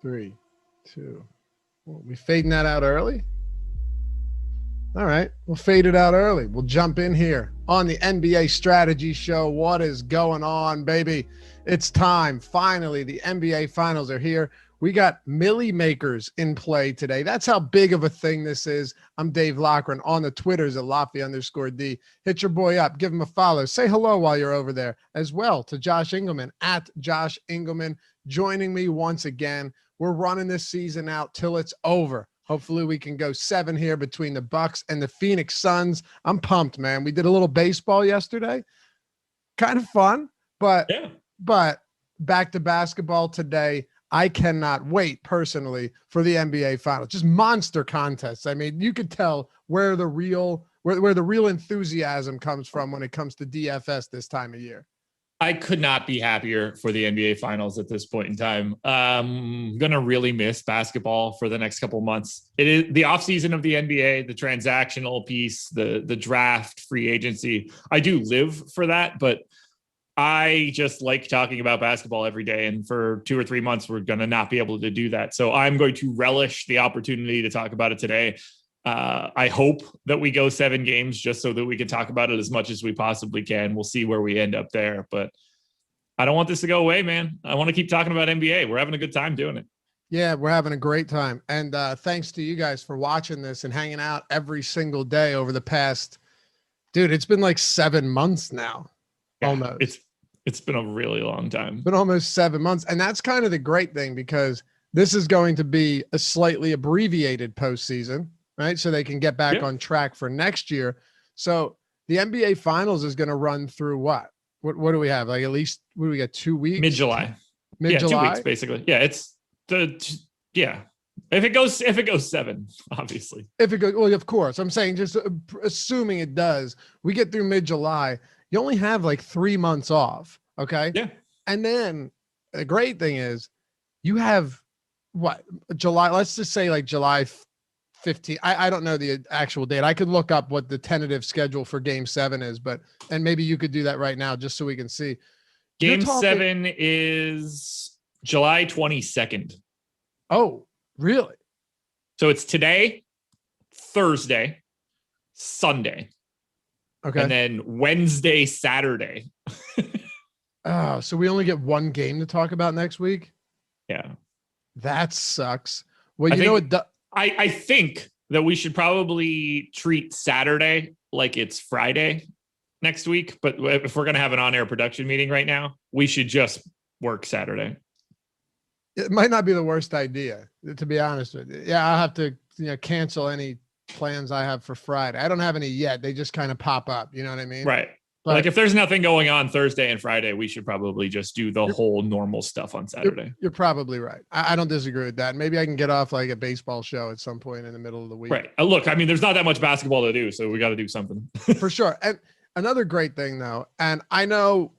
3, 2. Well, we fading that out early? All right, we'll fade it out early. We'll jump in here on the NBA Strategy Show. What is going on, baby? It's time. Finally, the NBA Finals are here. We got Millie Makers in play today. That's how big of a thing this is. I'm Dave Loughran on the Twitters at Lofty_D. Hit your boy up. Give him a follow. Say hello while you're over there as well to Josh Engleman at Josh Engleman joining me once again. We're running this season out till it's over. Hopefully we can go 7 here between the Bucks and the Phoenix Suns. I'm pumped, man. We did a little baseball yesterday. Kind of fun, but back to basketball today. I cannot wait personally for the NBA Finals. Just monster contests. I mean, you could tell where the real enthusiasm comes from when it comes to DFS this time of year. I could not be happier for the NBA Finals at this point in time. I'm going to really miss basketball for the next couple of months. It is the offseason of the NBA, the transactional piece, the draft, free agency. I do live for that, but I just like talking about basketball every day. And for 2 or 3 months, we're going to not be able to do that. So I'm going to relish the opportunity to talk about it today. I hope that we go 7 games just so that we can talk about it as much as we possibly can. We'll see where we end up there, but I don't want this to go away, man. I want to keep talking about NBA. We're having a good time doing it. Yeah, we're having a great time. And thanks to you guys for watching this and hanging out every single day over the past, dude, it's been like 7 months now. Yeah, almost. It's been a really long time. It's been almost 7 months. And that's kind of the great thingってthis is going to be a slightly abbreviated postseason. Right, so they can get back on track for next year. So the NBA Finals is going to run through what? What do we have? Like at least what do we got? 2 weeks? Mid-July. Mid-July? Yeah, 2 weeks basically. Yeah, it's If it goes 7, obviously. If it goes, well, of course. I'm saying just assuming it does. We get through mid-July. You only have like 3 months off. Okay. Yeah. And then the great thing is, you have what? July. Let's just say like July 15. I don't know the actual date. I could look up what the tentative schedule for Game 7 is, and maybe you could do that right now just so we can see. Game 7 is July 22nd. Oh, really? So it's today, Thursday, Sunday. Okay. And then Wednesday, Saturday. Oh, so we only get 1 game to talk about next week? Yeah. That sucks. Well, you know what? I think that we should probably treat Saturday like it's Friday next week. But if we're going to have an on-air production meeting right now, we should just work Saturday. It might not be the worst idea, to be honest with you. Yeah, I'll have to cancel any plans I have for Friday. I don't have any yet. They just kind of pop up. You know what I mean? Right. But like if there's nothing going on Thursday and Friday, we should probably just do the whole normal stuff on Saturday. You're probably right. I don't disagree with that. Maybe I can get off like a baseball show at some point in the middle of the week. Right. Look, I mean, there's not that much basketball to do, so we got to do something. For sure. And another great thing though, and I know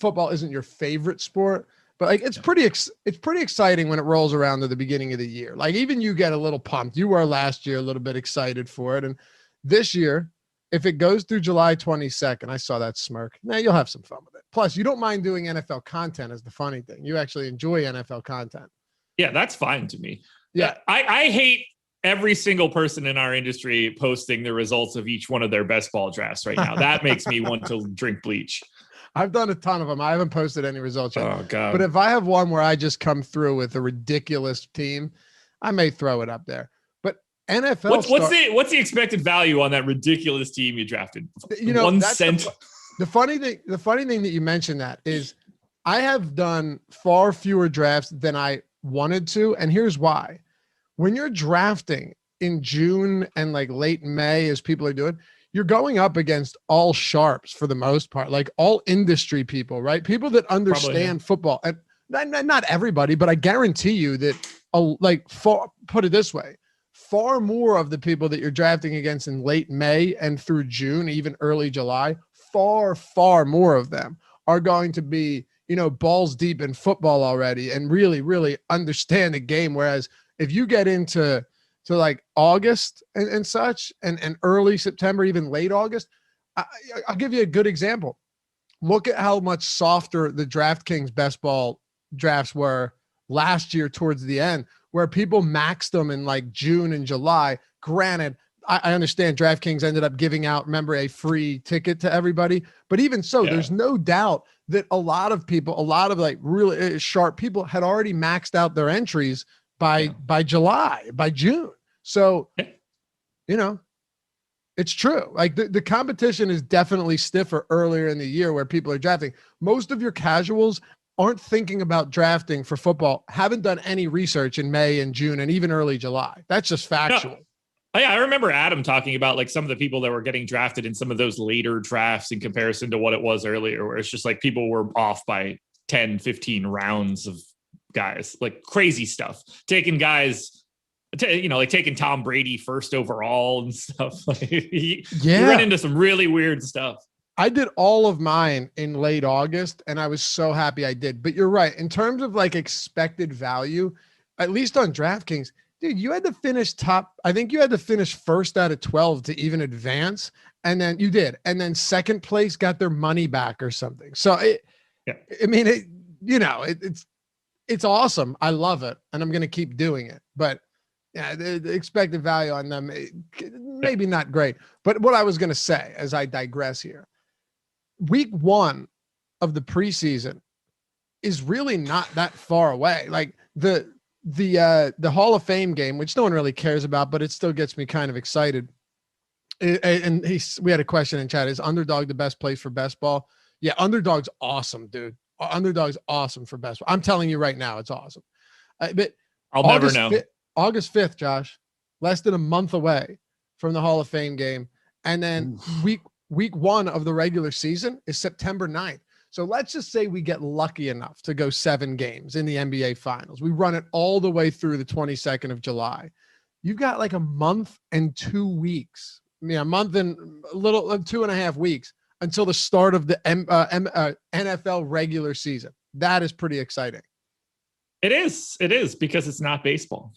football isn't your favorite sport, but like it's pretty exciting when it rolls around to the beginning of the year. Like even you get a little pumped. You were last year a little bit excited for it, and this year, if it goes through July 22nd, I saw that smirk. Now you'll have some fun with it. Plus, you don't mind doing NFL content is the funny thing. You actually enjoy NFL content. Yeah, that's fine to me. Yeah. I hate every single person in our industry posting the results of each one of their best ball drafts right now. That makes me want to drink bleach. I've done a ton of them. I haven't posted any results yet. Oh, God. But if I have one where I just come through with a ridiculous team, I may throw it up there. NFL. What's the expected value on that ridiculous team you drafted? 1 cent. The funny thing that you mentioned that is I have done far fewer drafts than I wanted to. And here's why. When you're drafting in June and like late May, as people are doing, you're going up against all sharps for the most part, like all industry people, right? People that understand football. And not everybody, but I guarantee you that put it this way. Far more of the people that you're drafting against in late May and through June, even early July, far, far more of them are going to be, balls deep in football already and really, really understand the game. Whereas if you get into like August and such and early September, even late August, I'll give you a good example. Look at how much softer the DraftKings best ball drafts were last year towards the end where people maxed them in like June and July. Granted, I understand DraftKings ended up giving out, remember, a free ticket to everybody. But even so, there's no doubt that a lot of people, a lot of like really sharp people had already maxed out their entries by July, by June. So, you know, it's true. Like the competition is definitely stiffer earlier in the year where people are drafting. Most of your casuals aren't thinking about drafting for football, haven't done any research in May and June and even early July. That's just factual. No. Yeah, I remember Adam talking about like some of the people that were getting drafted in some of those later drafts in comparison to what it was earlier, where it's just like people were off by 10, 15 rounds of guys, like crazy stuff, taking guys, like taking Tom Brady first overall and stuff. Like, you ran into some really weird stuff. I did all of mine in late August and I was so happy I did. But you're right. In terms of like expected value, at least on DraftKings, dude, you had to finish I think you had to finish first out of 12 to even advance. And then you did. And then second place got their money back or something. So it's awesome. I love it. And I'm going to keep doing it. But yeah, the expected value on them, maybe not great. But what I was going to say as I digress here, week 1 of the preseason is really not that far away. Like the Hall of Fame game, which no one really cares about, but it still gets me kind of excited. And we had a question in chat. Is underdog the best place for best ball? Yeah. Underdog's awesome, dude. Underdog's awesome for best ball. I'm telling you right now, it's awesome. But I'll never know. August 5th, Josh, less than a month away from the Hall of Fame game. And then week 1 of the regular season is September 9th. So let's just say we get lucky enough to go 7 games in the NBA finals. We run it all the way through the 22nd of July. You've got like a month and 2 weeks. A month and a little 2.5 weeks until the start of the NFL regular season. That is pretty exciting. It is because it's not baseball.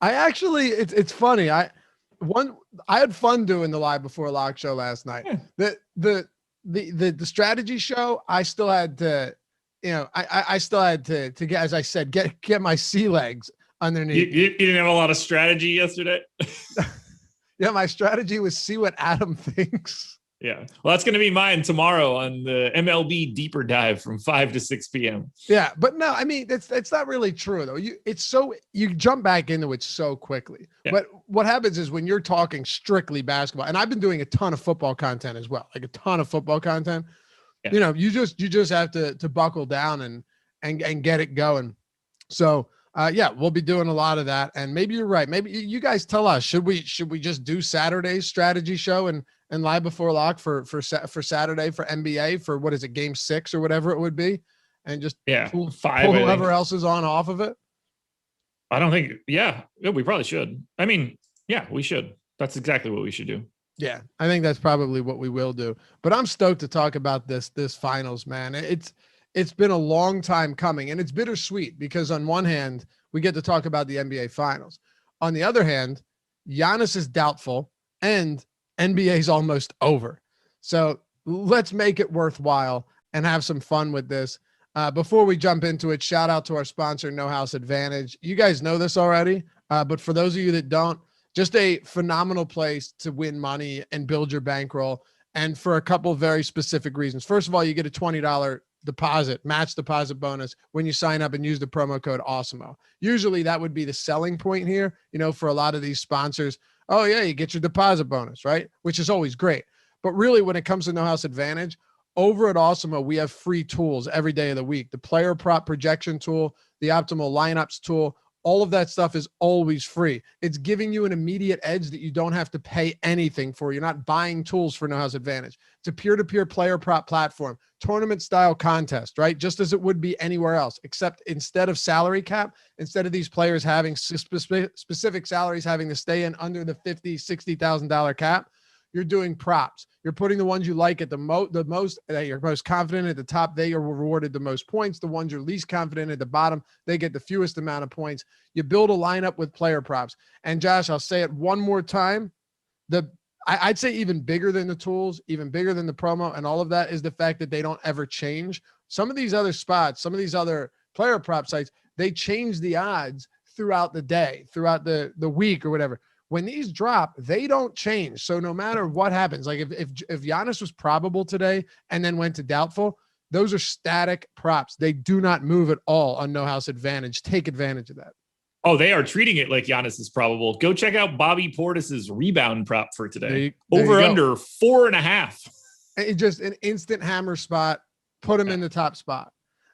It's funny. I had fun doing the Live Before Lock show last night. Yeah. The strategy show, I still had to, I still had to get, as I said, get my sea legs underneath. You didn't have a lot of strategy yesterday. Yeah, my strategy was see what Adam thinks. Yeah. Well, that's going to be mine tomorrow on the MLB Deeper Dive from 5 to 6 p.m. Yeah. But no, I mean, it's not really true though. You jump back into it so quickly. Yeah. But what happens is when you're talking strictly basketball, and I've been doing a ton of football content as well, like a ton of football content, you just have to buckle down and get it going. So we'll be doing a lot of that. And maybe you're right. Maybe you guys tell us, should we just do Saturday's strategy show and Live Before Lock for Saturday for NBA for what is it, game 6 or whatever it would be, and just pull 5 whoever else is on off of it. I don't think. Yeah, we probably should. I mean, yeah, we should. That's exactly what we should do. Yeah, I think that's probably what we will do. But I'm stoked to talk about this finals, man. It's been a long time coming, and it's bittersweet because on one hand, we get to talk about the NBA finals. On the other hand, Giannis is doubtful and NBA is almost over. So let's make it worthwhile and have some fun with this. Before we jump into it, shout out to our sponsor, No House Advantage. You guys know this already, but for those of you that don't, just a phenomenal place to win money and build your bankroll. And for a couple of very specific reasons. First of all, you get a $20 match deposit bonus when you sign up and use the promo code Awesemo. Usually that would be the selling point here, for a lot of these sponsors. Oh yeah, you get your deposit bonus, right? Which is always great. But really when it comes to No House Advantage, over at Awesemo, we have free tools every day of the week. The player prop projection tool, the optimal lineups tool, all of that stuff is always free. It's giving you an immediate edge that you don't have to pay anything for. You're not buying tools for No House Advantage. It's a peer-to-peer player prop platform, tournament style contest, right? Just as it would be anywhere else, except instead of salary cap, instead of these players having specific salaries having to stay in under the $50,000, $60,000 cap, you're doing props. You're putting the ones you like at the most, you're most confident at the top. They are rewarded the most points. The ones you're least confident at the bottom, they get the fewest amount of points. You build a lineup with player props. And Josh, I'll say it one more time. I'd say even bigger than the tools, even bigger than the promo and all of that is the fact that they don't ever change. Some of these other spots, some of these other player prop sites, they change the odds throughout the day, throughout the week or whatever. When these drop, they don't change. So no matter what happens, like if Giannis was probable today and then went to doubtful, those are static props. They do not move at all on No House Advantage. Take advantage of that. Oh, they are treating it like Giannis is probable. Go check out Bobby Portis's rebound prop for today. Over under 4.5. And just an instant hammer spot. Put him in the top spot.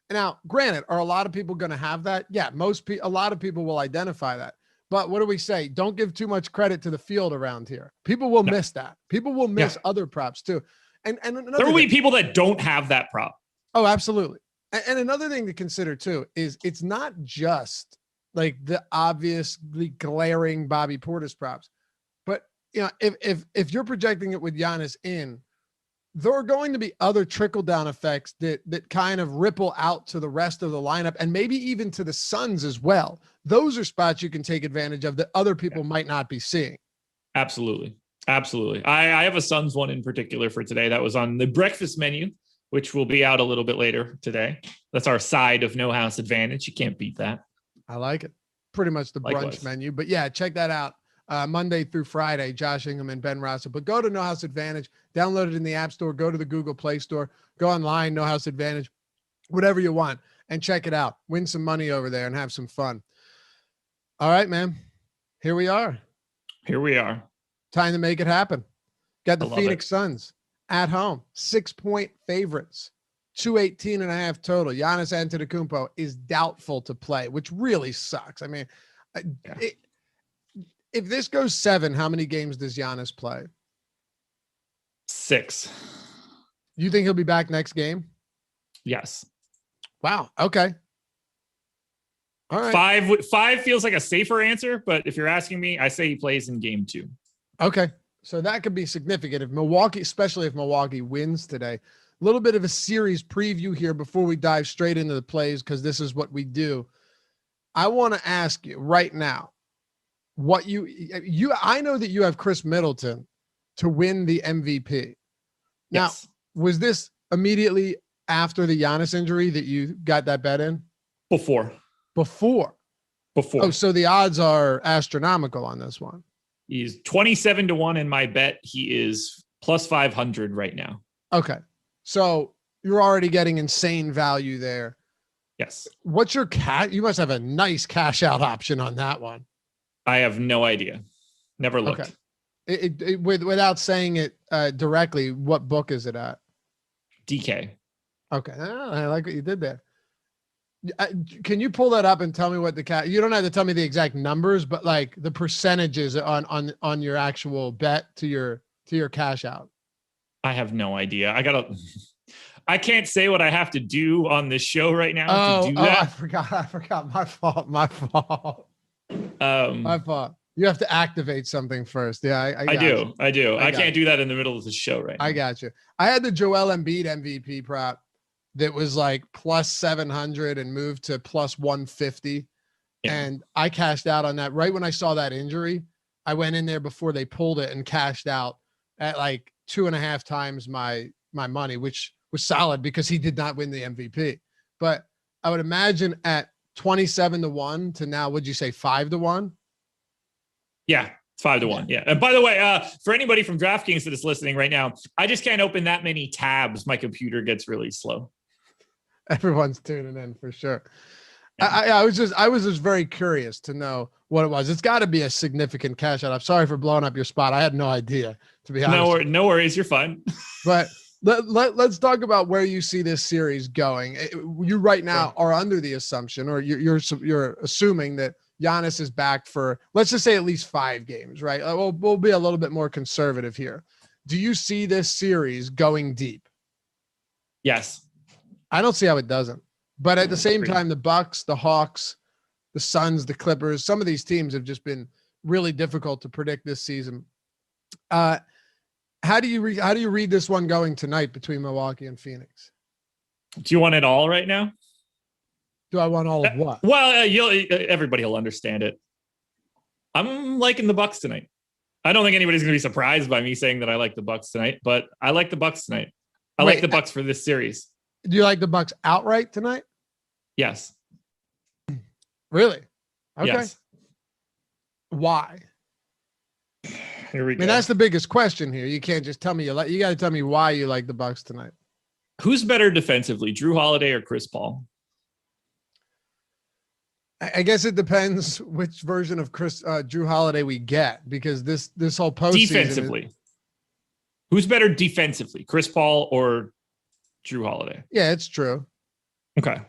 Now, granted, are a lot of people going to have that? Yeah, a lot of people will identify that. But what do we say? Don't give too much credit to the field around here. People will miss that. People will miss other props too. And there will be people that don't have that prop. Oh, absolutely. And another thing to consider too is it's not just like the obviously glaring Bobby Portis props, but you know, if you're projecting it with Giannis in, there are going to be other trickle down effects that kind of ripple out to the rest of the lineup and maybe even to the Suns as well. Those are spots you can take advantage of that other people might not be seeing. Absolutely. Absolutely. I have a Suns one in particular for today that was on the breakfast menu, which will be out a little bit later today. That's our side of No House Advantage. You can't beat that. I like it. Pretty much the brunch menu, but yeah, check that out. Monday through Friday, Josh Engleman, Ben Rossa. But go to No House Advantage, download it in the App Store, go to the Google Play Store, go online, No House Advantage, whatever you want, and check it out. Win some money over there and have some fun. All right, man. Here we are. Here we are. Time to make it happen. Got the Phoenix Suns at home, 6-point favorites, 218.5 total. Giannis Antetokounmpo is doubtful to play, which really sucks. I mean, if this goes 7, how many games does Giannis play? 6. You think he'll be back next game? Yes. Wow. Okay. All right. 5 feels like a safer answer, but if you're asking me, I say he plays in game 2. Okay. So that could be significant if Milwaukee, especially if Milwaukee wins today. A little bit of a series preview here before we dive straight into the plays, because this is what we do. I want to ask you right now, what I know that you have Chris Middleton to win the MVP. Now, was this immediately after the Giannis injury that you got that bet in? Before. Oh, so the odds are astronomical on this one. He's 27-1 in my bet. He is plus 500 right now. Okay. So you're already getting insane value there. Yes. What's your you must have a nice cash out option on that one. I have no idea. Never looked. Okay. Without saying it directly, what book is it at? DK. Okay. I like what you did there. Can you pull that up and tell me what you don't have to tell me the exact numbers, but like the percentages on your actual bet to your cash out? I have no idea. I can't say what I have to do on this show right now to do that. I forgot. My fault. My fault. You have to activate something first. Yeah, I do. I can't do that in the middle of the show right now. I got you. I had the Joel Embiid MVP prop that was like plus 700 and moved to plus 150. Yeah. And I cashed out on that right when I saw that injury. I went in there before they pulled it and cashed out at like 2.5 times my money, which was solid because he did not win the MVP. But I would imagine at 27-1 to now, would you say 5-1? Yeah, 5-1. Yeah. And by the way, for anybody from DraftKings that is listening right now, I just can't open that many tabs. My computer gets really slow. Everyone's tuning in for sure. Yeah. I was just very curious to know what it was. It's got to be a significant cash out. I'm sorry for blowing up your spot. I had no idea, to be honest. No worries. You're fine. But let's talk about where you see this series going. You right now are under the assumption, or you're assuming that Giannis is back for, let's just say, at least 5 games, right? We'll be a little bit more conservative here. Do you see this series going deep? Yes. I don't see how it doesn't. But at the same time, the Bucks, the Hawks, the Suns, the Clippers, some of these teams have just been really difficult to predict this season. How do you read this one going tonight between Milwaukee and Phoenix? Do you want it all right now? Do I want all of what? Well, everybody will understand it. I'm liking the Bucks tonight. I don't think anybody's going to be surprised by me saying that I like the Bucks tonight, but I like the Bucks tonight. I like the Bucks for this series. Do you like the Bucks outright tonight? Yes. Really? Okay. Yes. Why? Here we go. I mean, that's the biggest question here. You can't just tell me you got to tell me why you like the Bucks tonight. Who's better defensively, Drew Holiday or Chris Paul? I guess it depends which version of Drew Holiday we get, because this whole postseason defensively. Who's better defensively, Chris Paul or Drew Holiday? Yeah, it's true. Okay.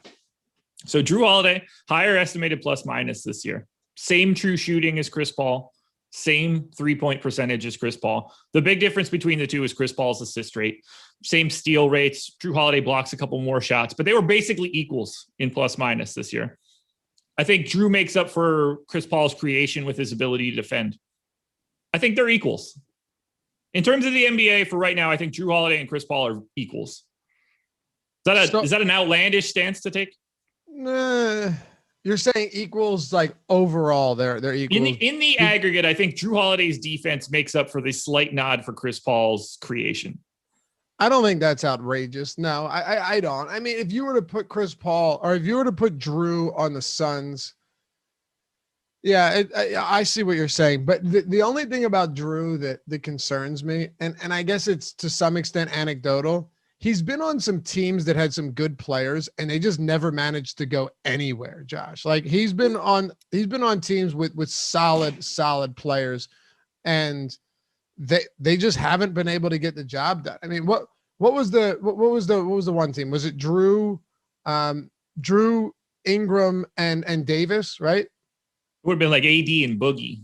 So Drew Holiday, higher estimated plus minus this year. Same true shooting as Chris Paul. Same 3-point percentage as Chris Paul. The big difference between the two is Chris Paul's assist rate. Same steal rates. Drew Holiday blocks a couple more shots, but they were basically equals in plus minus this year. I think Drew makes up for Chris Paul's creation with his ability to defend. I think they're equals. In terms of the NBA for right now, I think Drew Holiday and Chris Paul are equals. Is that an outlandish stance to take? Nah, you're saying equals like overall they're equal. In the aggregate, I think Drew Holiday's defense makes up for the slight nod for Chris Paul's creation. I don't think that's outrageous. No, I don't. I mean, if you were to put Chris Paul or if you were to put Drew on the Suns, yeah, I see what you're saying. But the only thing about Drew that concerns me, and I guess it's to some extent anecdotal, he's been on some teams that had some good players and they just never managed to go anywhere, Josh. Like he's been on teams with solid players, and they just haven't been able to get the job done. I mean, what was the one team? Was it Drew, Ingram and Davis, right? It would have been like AD and Boogie.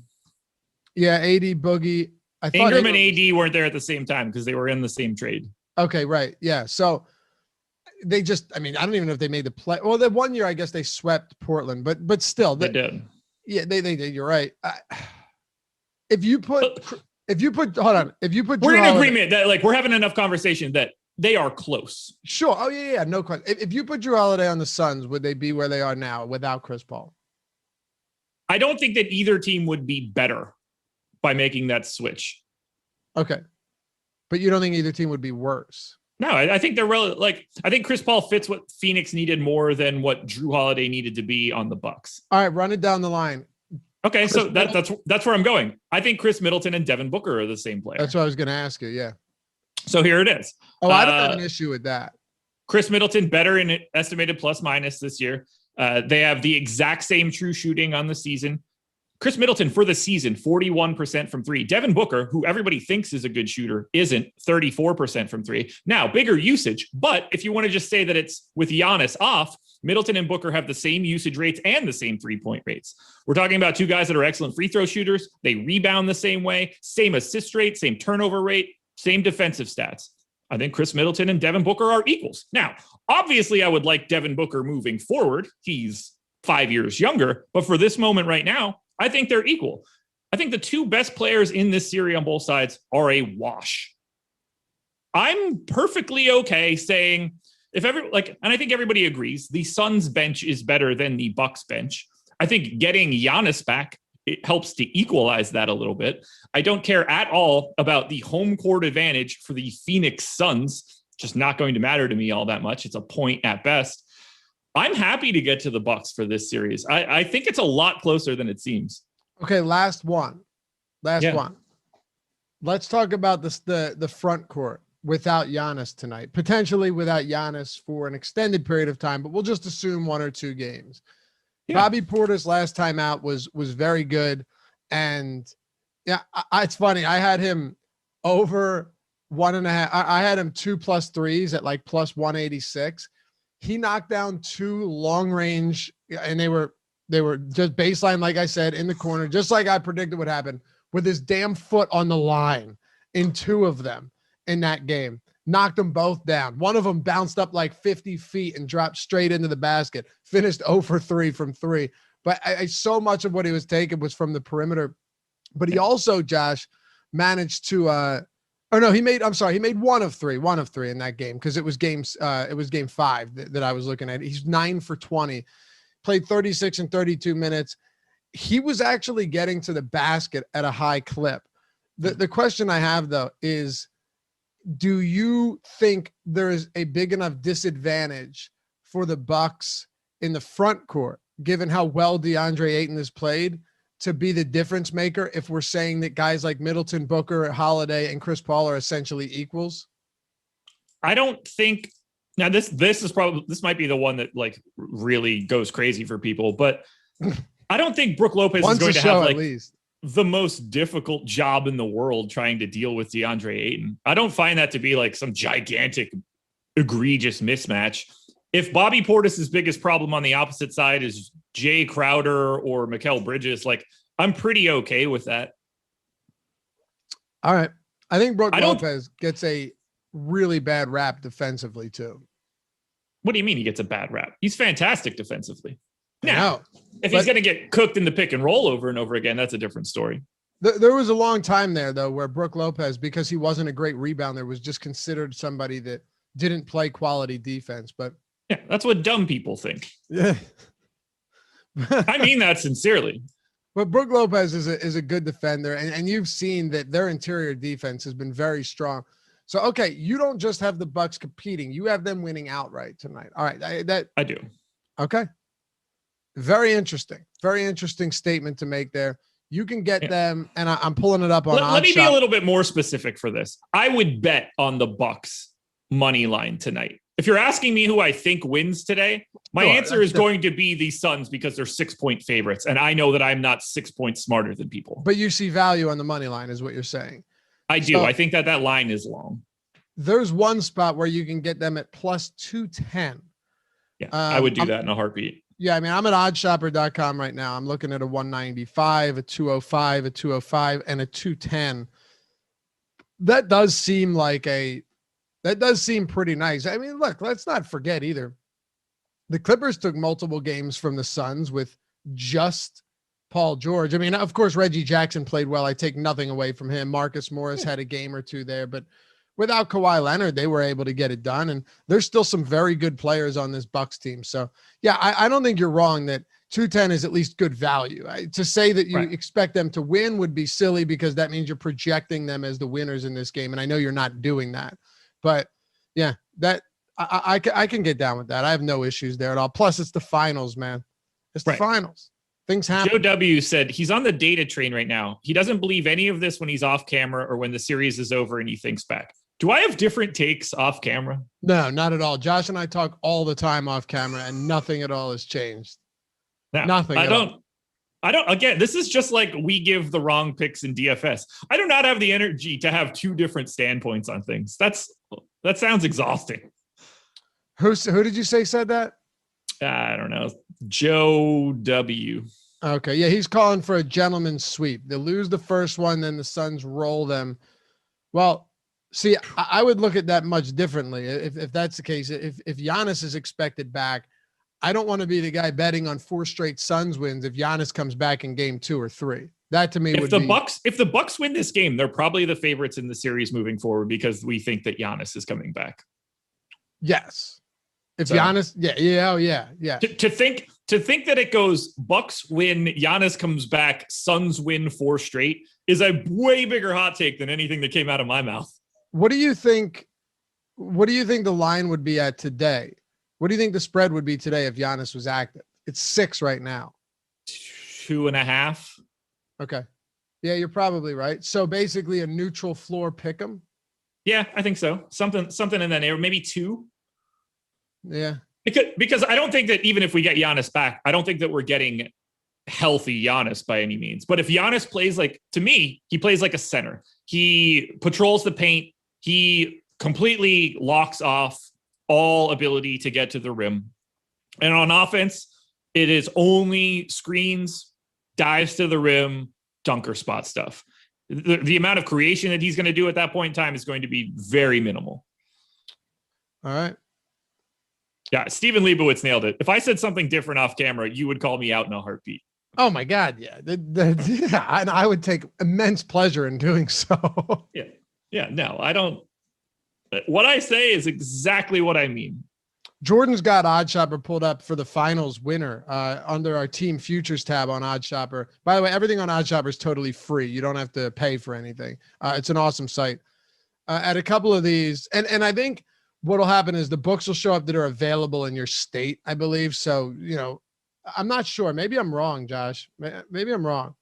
Yeah, AD, Boogie. I thought Ingram and AD weren't there at the same time because they were in the same trade. Okay, right. Yeah. So they just, I mean, I don't even know if they made the play. Well, the one year, I guess they swept Portland, but still. They did. Yeah, they did. You're right. If you put Drew we're in agreement that like we're having enough conversation that they are close. Sure. Oh, yeah. No question. If you put Drew Holiday on the Suns, would they be where they are now without Chris Paul? I don't think that either team would be better by making that switch. Okay. But you don't think either team would be worse? No, I think they're I think Chris Paul fits what Phoenix needed more than what Drew Holiday needed to be on the Bucks. All right, run it down the line. Okay, so that's where I'm going. I think Chris Middleton and Devin Booker are the same player. That's what I was going to ask you. Yeah. So here it is. Oh, I don't have an issue with that. Chris Middleton better in estimated plus minus this year. They have the exact same true shooting on the season. Chris Middleton for the season, 41% from three. Devin Booker, who everybody thinks is a good shooter, isn't, 34% from three. Now, bigger usage, but if you want to just say that it's with Giannis off, Middleton and Booker have the same usage rates and the same 3-point rates. We're talking about two guys that are excellent free throw shooters. They rebound the same way, same assist rate, same turnover rate, same defensive stats. I think Chris Middleton and Devin Booker are equals. Now, obviously, I would like Devin Booker moving forward. He's 5 years younger, but for this moment right now, I think they're equal. I think the two best players in this series on both sides are a wash. I'm perfectly okay saying and I think everybody agrees, the Suns bench is better than the Bucks bench. I think getting Giannis back, it helps to equalize that a little bit. I don't care at all about the home court advantage for the Phoenix Suns. Just not going to matter to me all that much. It's a point at best. I'm happy to get to the Bucks for this series. I think it's a lot closer than it seems. Okay, last one. Let's talk about the front court without Giannis tonight. Potentially without Giannis for an extended period of time, but we'll just assume 1 or 2 games. Yeah. Bobby Portis last time out was very good, and yeah, it's funny. I had him over 1.5. I had him 2+ threes at like plus 186. He knocked down 2 long range, and they were just baseline, like I said, in the corner, just like I predicted would happen, with his damn foot on the line in 2 of them in that game. Knocked them both down. One of them bounced up like 50 feet and dropped straight into the basket. Finished 0 for 3 from 3. But so much of what he was taking was from the perimeter. But he also, Josh, managed to he made 1 of 3 in that game, because it was game 5 that I was looking at. He's 9 for 20, played 36 and 32 minutes. He was actually getting to the basket at a high clip. The question I have though is, do you think there is a big enough disadvantage for the Bucks in the front court, given how well DeAndre Ayton has played, to be the difference maker if we're saying that guys like Middleton, Booker, Holiday, and Chris Paul are essentially equals? I don't think now this might be the one that like really goes crazy for people, but I don't think Brook Lopez is going to have like the most difficult job in the world trying to deal with DeAndre Ayton. I don't find that to be like some gigantic, egregious mismatch. If Bobby Portis's biggest problem on the opposite side is Jay Crowder or Mikal Bridges, like I'm pretty okay with that. All right. I think Brook Lopez gets a really bad rap defensively too. What do you mean he gets a bad rap? He's fantastic defensively. Now, if he's going to get cooked in the pick and roll over and over again, that's a different story. There was a long time there though, where Brook Lopez, because he wasn't a great rebounder, was just considered somebody that didn't play quality defense, but yeah, that's what dumb people think. Yeah. I mean that sincerely. But Brook Lopez is a good defender, and you've seen that their interior defense has been very strong. So, okay, you don't just have the Bucks competing. You have them winning outright tonight. All right. I do. Okay. Very interesting. Very interesting statement to make there. You can get them, and I'm pulling it up on Let me be a little bit more specific for this. I would bet on the Bucks money line tonight. If you're asking me who I think wins today, my answer is going to be the Suns because they're 6-point favorites. And I know that I'm not 6 points smarter than people. But you see value on the money line is what you're saying. I do. So, I think that line is long. There's one spot where you can get them at plus 210. Yeah, I would do that in a heartbeat. Yeah, I mean, I'm at oddshopper.com right now. I'm looking at a 195, a 205, a 205, and a 210. That does seem pretty nice. I mean, look, let's not forget either. The Clippers took multiple games from the Suns with just Paul George. I mean, of course, Reggie Jackson played well. I take nothing away from him. Marcus Morris had a game or two there, but without Kawhi Leonard, they were able to get it done. And there's still some very good players on this Bucks team. So yeah, I don't think you're wrong that 210 is at least good value. To say that you expect them to win would be silly because that means you're projecting them as the winners in this game. And I know you're not doing that, but yeah, that I can get down with that. I have no issues there at all. Plus it's the finals, man. It's the finals. Things happen. Joe W said he's on the data train right now. He doesn't believe any of this when he's off camera or when the series is over and he thinks back. Do I have different takes off camera? No, not at all. Josh and I talk all the time off camera and nothing at all has changed. No, nothing. I don't, again, this is just like we give the wrong picks in DFS. I do not have the energy to have two different standpoints on things. That sounds exhausting. Who did you say said that? I don't know. Joe W. Okay. Yeah. He's calling for a gentleman's sweep. They lose the first one, then the Suns roll them. Well, see, I would look at that much differently. If that's the case, if Giannis is expected back, I don't want to be the guy betting on 4 straight Suns wins if Giannis comes back in game 2 or 3. That to me would be. If the Bucks win this game, they're probably the favorites in the series moving forward because we think that Giannis is coming back. Yes. If Giannis, yeah. To think that it goes Bucks win, Giannis comes back, Suns win 4 straight is a way bigger hot take than anything that came out of my mouth. What do you think the line would be at today? What do you think the spread would be today if Giannis was active? It's 6 right now. 2.5. Okay. Yeah, you're probably right. So basically a neutral floor pick 'em. Yeah, I think so. Something in that area, maybe 2. Yeah. Because I don't think that even if we get Giannis back, I don't think that we're getting healthy Giannis by any means. But if Giannis plays to me, he plays like a center. He patrols the paint. He completely locks off all ability to get to the rim. And on offense, it is only screens, dives to the rim, dunker spot stuff. The amount of creation that he's going to do at that point in time is going to be very minimal. All right. Yeah, Stephen Leibowitz nailed it. If I said something different off camera, you would call me out in a heartbeat. Oh my God, yeah. Yeah, and I would take immense pleasure in doing so. Yeah, no, I don't. What I say is exactly what I mean. Jordan's got OddsShopper pulled up for the finals winner under our team futures tab on OddsShopper. By the way, everything on OddsShopper is totally free. You don't have to pay for anything. It's an awesome site. At a couple of these, and I think what'll happen is the books will show up that are available in your state, I believe. So, I'm not sure. Maybe I'm wrong, Josh. Maybe I'm wrong.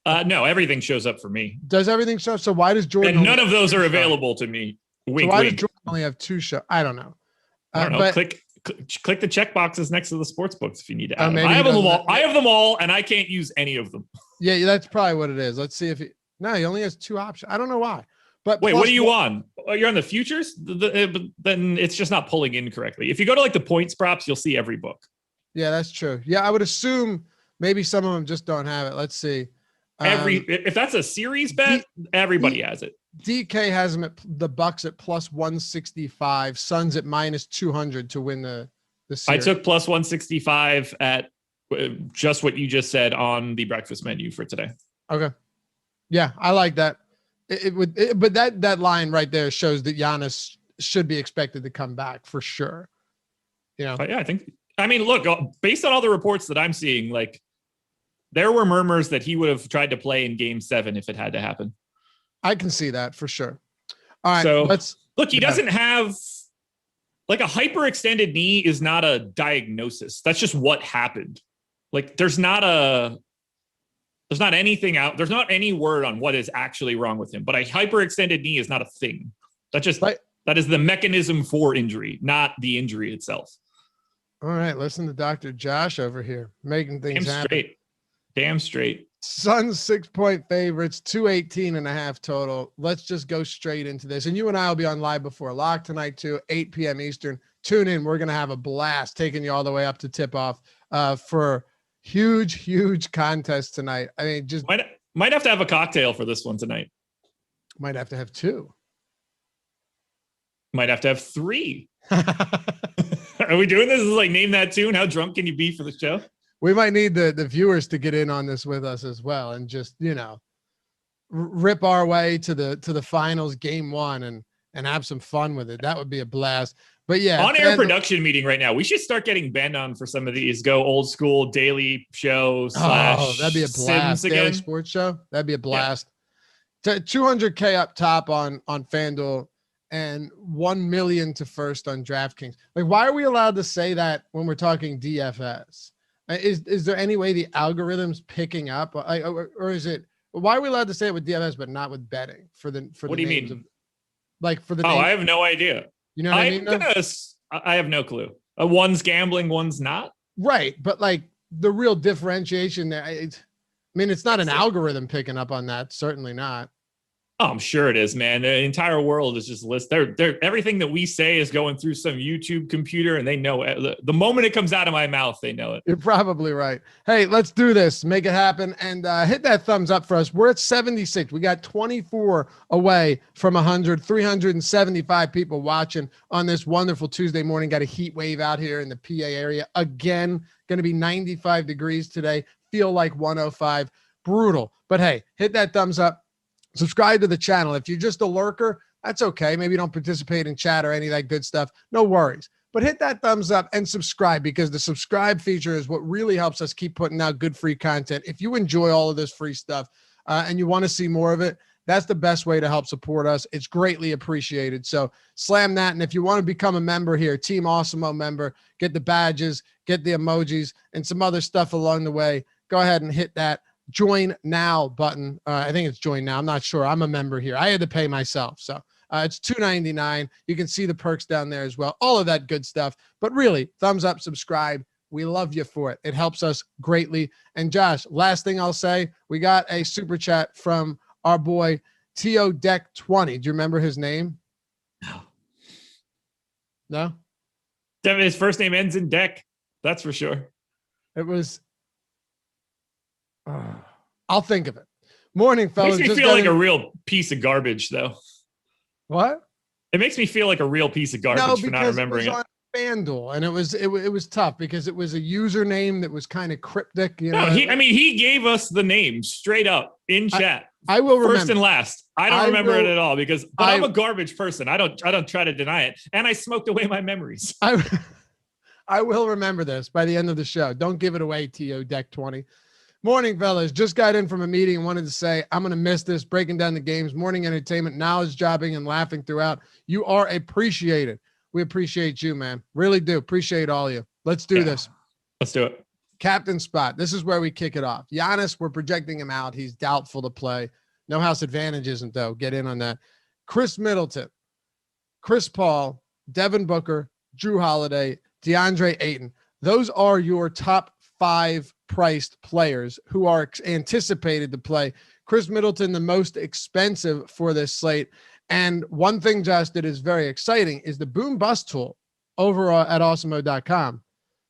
No, everything shows up for me. Does everything show? So why does Jordan? And none of those are available to me. Wink, so why wink. does Jordan only have 2 shows? I don't know. I don't know. But, click the check boxes next to the sports books if you need to add them. I have them all. I have them all, and I can't use any of them. Yeah, that's probably what it is. Let's see if he. No, he only has 2 options. I don't know why. But wait, what are you on? You're on the futures? Then it's just not pulling in correctly. If you go to like the points props, you'll see every book. Yeah, that's true. Yeah, I would assume maybe some of them just don't have it. Let's see. If that's a series bet, everybody has it. DK has them at the Bucks at plus 165, Suns at minus 200 to win the series. I took plus 165 at just what you just said on the breakfast menu for today. Okay. Yeah, I like that. But that line right there shows that Giannis should be expected to come back for sure. Yeah, I mean, look, based on all the reports that I'm seeing, like there were murmurs that he would have tried to play in Game 7 if it had to happen. I can see that for sure. All right, so look. He doesn't have like a hyperextended knee is not a diagnosis. That's just what happened. Like there's not anything out. There's not any word on what is actually wrong with him. But a hyperextended knee is not a thing. That is the mechanism for injury, not the injury itself. All right, listen to Dr. Josh over here making things happen. Damn straight. Suns 6-point favorites, 218.5 total. Let's just go straight into this. And you and I will be on live before lock tonight too, 8 p.m. Eastern. Tune in. We're going to have a blast taking you all the way up to tip off for huge contest tonight. I mean, just might have to have a cocktail for this one tonight. Might have to have 2. Might have to have 3. Are we doing this? Is like name that tune? How drunk can you be for the show? We might need the viewers to get in on this with us as well, and just rip our way to the finals, Game 1, and have some fun with it. That would be a blast. But yeah, on-air production meeting right now. We should start getting Ben on for some of these. Go old school daily show / that'd be a blast. Daily sports show. That'd be a blast. Yeah. 200K up top on FanDuel and 1 million to first on DraftKings. Like, why are we allowed to say that when we're talking DFS? Is there any way the algorithm's picking up, or is it? Why are we allowed to say it with DFS but not with betting for the? What do you mean? For the. I have no idea. You know what I mean? I have no clue. One's gambling, one's not. Right, but like the real differentiation there. It's not an algorithm picking up on that. Certainly not. Oh, I'm sure it is, man. The entire world is just they're everything that we say is going through some YouTube computer, and they know it. The moment it comes out of my mouth, they know it. You're probably right. Hey, let's do this. Make it happen, and hit that thumbs up for us. We're at 76. We got 24 away from 100. 375 people watching on this wonderful Tuesday morning. Got a heat wave out here in the PA area again. Going to be 95 degrees today. Feel like 105. Brutal. But hey, hit that thumbs up. Subscribe to the channel. If you're just a lurker, that's okay. Maybe you don't participate in chat or any of that good stuff. No worries. But hit that thumbs up and subscribe, because the subscribe feature is what really helps us keep putting out good free content. If you enjoy all of this free stuff and you want to see more of it, that's the best way to help support us. It's greatly appreciated. So slam that. And if you want to become a member here, Team Awesemo member, get the badges, get the emojis, and some other stuff along the way, go ahead and hit that join now button. I think it's join now. I'm not sure. I'm a member here. I had to pay myself. So it's $2.99. You can see the perks down there as well. All of that good stuff. But really, thumbs up, subscribe. We love you for it. It helps us greatly. And Josh, last thing I'll say, we got a super chat from our boy T.O. Deck 20. Do you remember his name? No? His first name ends in Deck. That's for sure. It was... I'll think of it. Morning, fellas. Makes me feel like a real piece of garbage, though. What? It makes me feel like a real piece of garbage for not remembering it. On FanDuel, and it was tough because it was a username that was kind of cryptic. He gave us the name straight up in chat. I will remember. First and last. I don't remember it at all I'm a garbage person. I don't try to deny it, and I smoked away my memories. I will remember this by the end of the show. Don't give it away, TO Deck 20. Morning, fellas. Just got in from a meeting and wanted to say I'm going to miss this, breaking down the games, morning entertainment, knowledge jobbing, and laughing throughout. You are appreciated. We appreciate you, man. Really do. Appreciate all of you. Let's do this. Let's do it. Captain spot. This is where we kick it off. Giannis, we're projecting him out. He's doubtful to play. No house advantage isn't, though. Get in on that. Chris Middleton, Chris Paul, Devin Booker, Drew Holiday, DeAndre Ayton. Those are your top 5 priced players who are anticipated to play. Chris Middleton, the most expensive for this slate. And one thing, Josh, that is very exciting is the boom bust tool over at awesemo.com.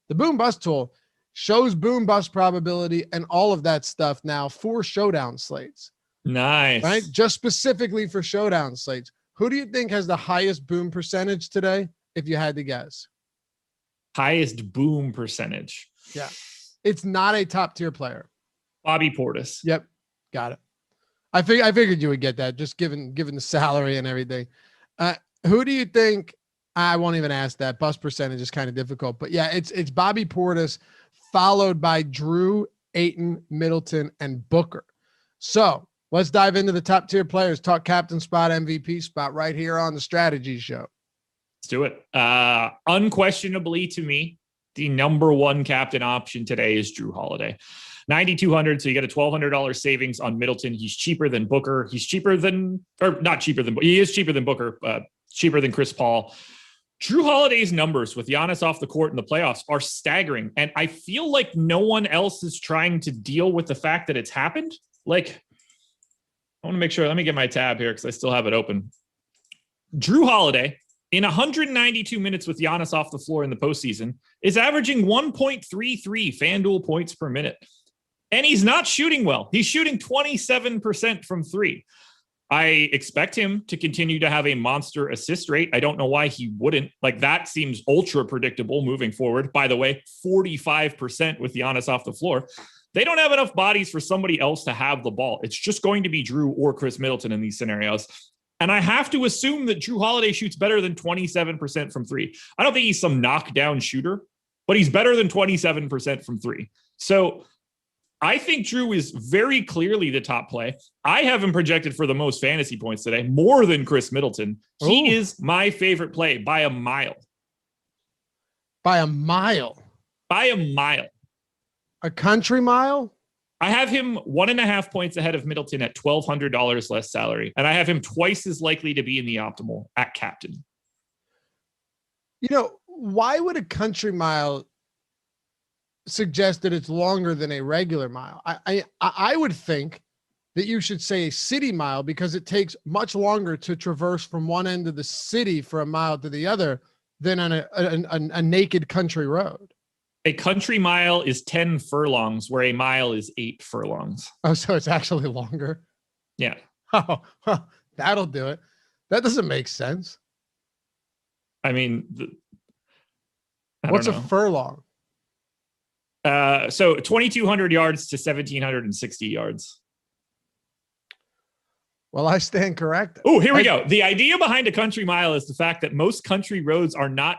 The boom bust tool shows boom bust probability and all of that stuff now for showdown slates. Nice. Right? Just specifically for showdown slates. Who do you think has the highest boom percentage today, if you had to guess? Highest boom percentage. Yeah. It's not a top tier player. Bobby Portis. Yep. Got it. I figured you would get that, just given the salary and everything. Who do you think? I won't even ask that. Bust percentage is kind of difficult, but yeah, it's Bobby Portis, followed by Drew, Ayton, Middleton, and Booker. So let's dive into the top tier players. Talk captain spot, MVP spot right here on the Strategy Show. Let's do it. Unquestionably, to me, the number one captain option today is Drew Holiday. 9,200. So you get a $1,200 savings on Middleton. He's cheaper than Booker. He's cheaper than, or not cheaper than, he is cheaper than Booker, cheaper than Chris Paul. Drew Holiday's numbers with Giannis off the court in the playoffs are staggering. And I feel like no one else is trying to deal with the fact that it's happened. Like, I want to make sure, let me get my tab here because I still have it open. Drew Holiday, in 192 minutes with Giannis off the floor in the postseason, is averaging 1.33 FanDuel points per minute. And he's not shooting well. He's shooting 27% from 3. I expect him to continue to have a monster assist rate. I don't know why he wouldn't. Like, that seems ultra predictable moving forward. By the way, 45% with Giannis off the floor. They don't have enough bodies for somebody else to have the ball. It's just going to be Drew or Chris Middleton in these scenarios. And I have to assume that Drew Holiday shoots better than 27% from 3. I don't think he's some knockdown shooter, but he's better than 27% from 3. So I think Drew is very clearly the top play. I have him projected for the most fantasy points today, more than Chris Middleton. He is my favorite play by a mile. By a mile? By a mile. A country mile? I have him 1.5 points ahead of Middleton at $1,200 less salary. And I have him twice as likely to be in the optimal at captain. You know, why would a country mile suggest that it's longer than a regular mile? I would think that you should say a city mile because it takes much longer to traverse from one end of the city for a mile to the other than on a naked country road. A country mile is 10 furlongs, where a mile is 8 furlongs. Oh, so it's actually longer? Yeah. Oh, well, that'll do it. That doesn't make sense. I mean, what's a furlong? So 2,200 yards to 1,760 yards. Well, I stand corrected. Oh, here we go. The idea behind a country mile is the fact that most country roads are not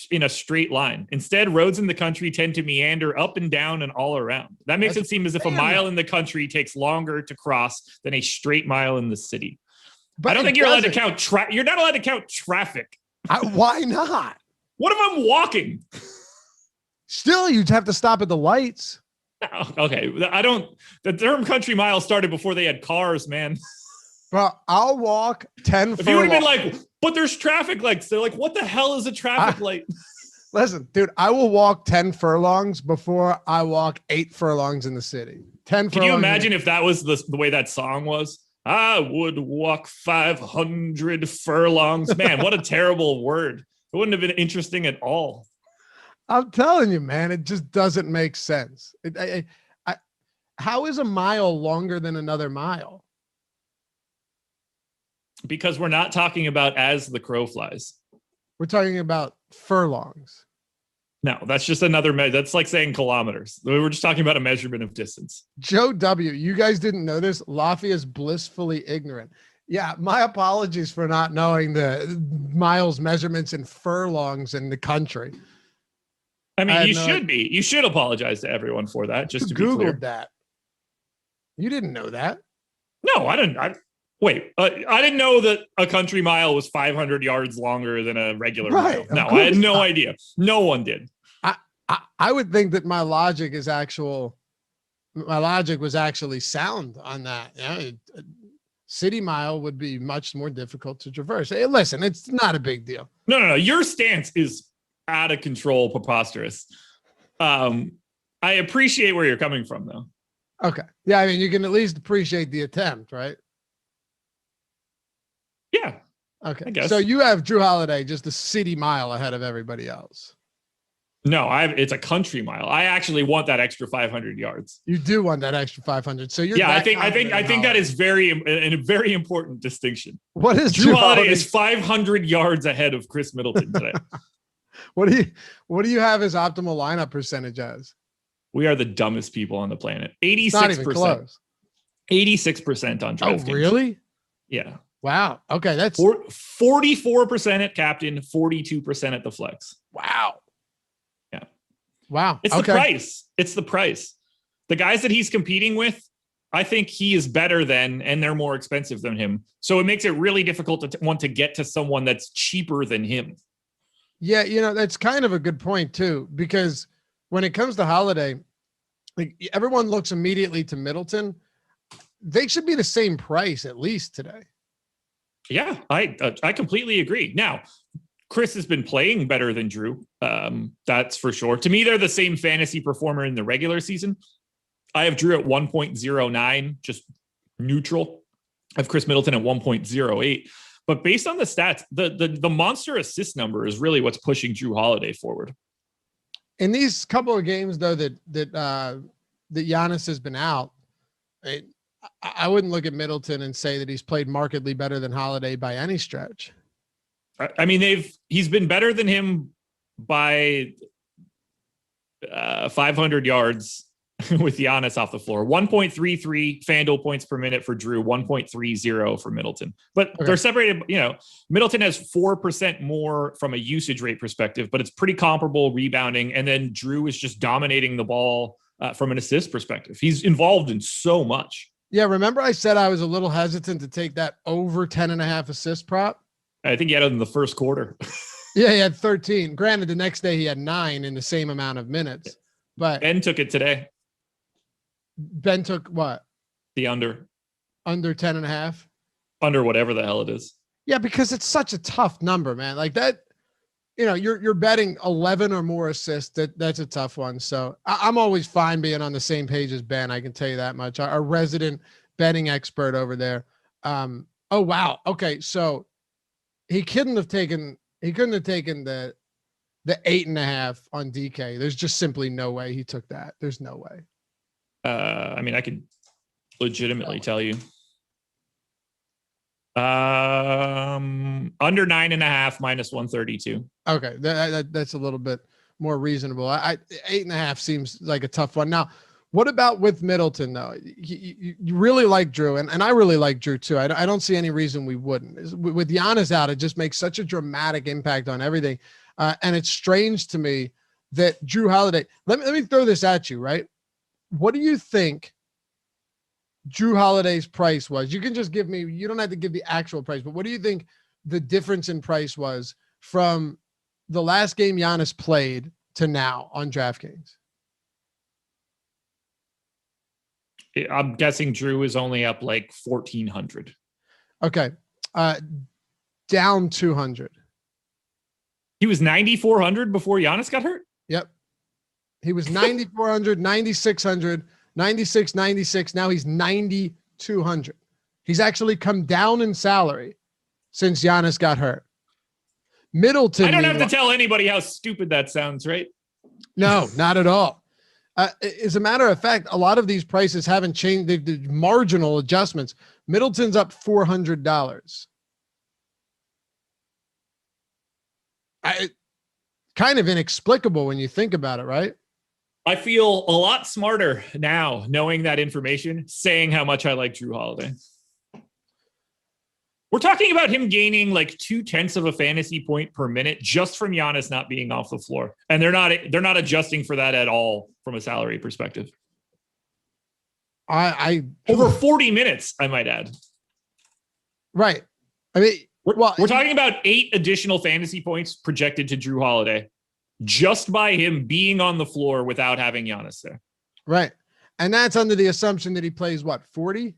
in a straight line. Instead, roads in the country tend to meander up and down and all around. That makes it seem as if a mile in the country takes longer to cross than a straight mile in the city. But I don't think you're allowed to count you're not allowed to count traffic. Why not? What if I'm walking? Still, you'd have to stop at the lights. Oh, okay. The term country mile started before they had cars, man. Well, I'll walk 10 If you would have been like, but there's traffic lights. They're like, what the hell is a traffic light? Listen, dude, I will walk 10 furlongs before I walk 8 furlongs in the city. 10 furlongs. Can you imagine if that was the way that song was? I would walk 500 furlongs. Man, what a terrible word. It wouldn't have been interesting at all. I'm telling you, man, it just doesn't make sense. How is a mile longer than another mile? Because we're not talking about as the crow flies. We're talking about furlongs. No, that's just another that's like saying kilometers. We were just talking about a measurement of distance. Joe W., you guys didn't know this. Laffy is blissfully ignorant. Yeah, my apologies for not knowing the miles measurements in furlongs in the country. I mean, you should be. You should apologize to everyone for that, just to be clear. Googled that. You didn't know that. No, I didn't. I didn't know that a country mile was 500 yards longer than a regular mile. No, I had no idea. No one did. I would think that my logic was actually sound on that. City mile would be much more difficult to traverse. Hey, listen, it's not a big deal. No. Your stance is out of control, preposterous. I appreciate where you're coming from, though. Okay. Yeah, I mean, you can at least appreciate the attempt, right? Yeah. Okay. I guess. So you have Drew Holiday just a city mile ahead of everybody else. No, it's a country mile. I actually want that extra 500 yards. You do want that extra 500. So you're I think that is a very important distinction. What is Drew Holiday is 500 yards ahead of Chris Middleton today. What do you have his optimal lineup percentage as? We are the dumbest people on the planet. 86%. Not even close. 86% on DraftKings. Oh, really? Yeah. Wow. Okay, that's 44% at captain, 42% at the flex. Wow. Yeah. Wow. It's the price. It's the price. The guys that he's competing with, I think he is better than, and they're more expensive than him. So it makes it really difficult to want to get to someone that's cheaper than him. Yeah, that's kind of a good point too, because when it comes to Holiday, like everyone looks immediately to Middleton. They should be the same price at least today. Yeah, I completely agree. Now, Chris has been playing better than Drew. That's for sure. To me, they're the same fantasy performer in the regular season. I have Drew at 1.09, just neutral. I have Chris Middleton at 1.08. But based on the stats, the monster assist number is really what's pushing Drew Holiday forward. In these couple of games, though, that Giannis has been out, I wouldn't look at Middleton and say that he's played markedly better than Holiday by any stretch. I mean, he's been better than him by 500 yards with Giannis off the floor. 1.33 FanDuel points per minute for Drew, 1.30 for Middleton. But they're separated. Middleton has 4% more from a usage rate perspective, but it's pretty comparable rebounding. And then Drew is just dominating the ball from an assist perspective. He's involved in so much. Yeah, remember I said I was a little hesitant to take that over 10.5 assist prop? I think he had it in the first quarter. Yeah, he had 13. Granted, the next day he had 9 in the same amount of minutes. But Ben took it today. Ben took what? The under. Under 10.5? Under whatever the hell it is. Yeah, because it's such a tough number, man. Like that, you're betting 11 or more assists. That's a tough one. So I'm always fine being on the same page as Ben. I can tell you that much. Our resident betting expert over there. Oh, wow. Okay. So he couldn't have taken the 8.5 on DK. There's just simply no way he took that. There's no way. I mean, I could legitimately tell you. Under 9.5 minus 132. Okay, that's a little bit more reasonable. 8.5 seems like a tough one. Now, what about with Middleton though? You really like Drew, and I really like Drew too. I don't see any reason we wouldn't. With Giannis out, it just makes such a dramatic impact on everything, and it's strange to me that Drew Holiday. Let me throw this at you, right? What do you think Drew Holiday's price was? You can just give me, you don't have to give the actual price, but what do you think the difference in price was from the last game Giannis played to now on DraftKings? I'm guessing Drew is only up like 1,400. Okay. Down 200. He was 9,400 before Giannis got hurt? Yep. He was 9,400, 9,600, 96, 96. Now he's 9,200. He's actually come down in salary since Giannis got hurt. Middleton. I don't have to tell anybody how stupid that sounds, right? No, not at all. As a matter of fact, a lot of these prices haven't changed. They've marginal adjustments. Middleton's up $400. Kind of inexplicable when you think about it, right? I feel a lot smarter now knowing that information, saying how much I like Drew Holiday. We're talking about him gaining like 0.2 of a fantasy point per minute just from Giannis not being off the floor. And they're not adjusting for that at all from a salary perspective. I over 40 minutes, I might add. Right. I mean, we're talking about 8 additional fantasy points projected to Jrue Holiday just by him being on the floor without having Giannis there. Right. And that's under the assumption that he plays what, 40?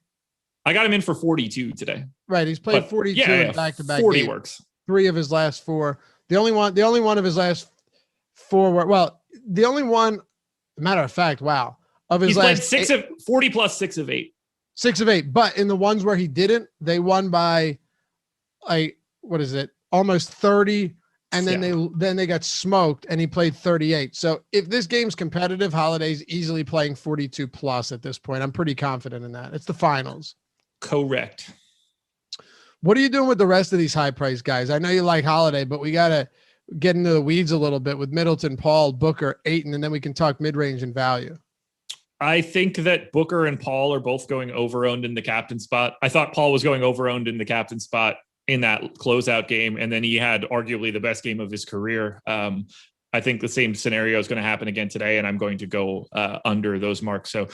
I got him in for 42 today. Right. He's played 42 in back-to-back 40 games. Works. 3 of his last 4. The only one of his last 4 were, the only one, matter of fact, wow. Of his He's last played 40 plus 6 of 8. 6 of 8. But in the ones where he didn't, they won by almost 30. And then they got smoked and he played 38. So if this game's competitive, Holiday's easily playing 42 plus at this point. I'm pretty confident in that. It's the finals. Correct. What are you doing with the rest of these high price guys? I know you like Holiday, but we got to get into the weeds a little bit with Middleton, Paul, Booker, Ayton, and then we can talk mid-range and value. I think that Booker and Paul are both going over-owned in the captain spot. I thought Paul was going over-owned in the captain spot in that closeout game, and then he had arguably the best game of his career. I think the same scenario is going to happen again today, and I'm going to go under those marks. So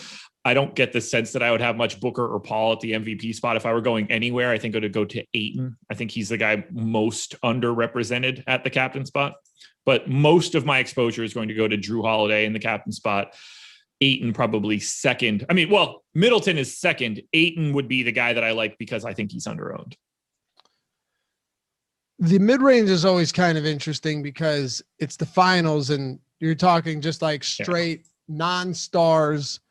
I don't get the sense that I would have much Booker or Paul at the MVP spot. If I were going anywhere, I think I would go to Ayton. I think he's the guy most underrepresented at the captain spot, but most of my exposure is going to go to Jrue Holiday in the captain spot. Ayton probably second. Middleton is second. Ayton would be the guy that I like because I think he's underowned. The mid-range is always kind of interesting because it's the finals and you're talking just like straight non-stars,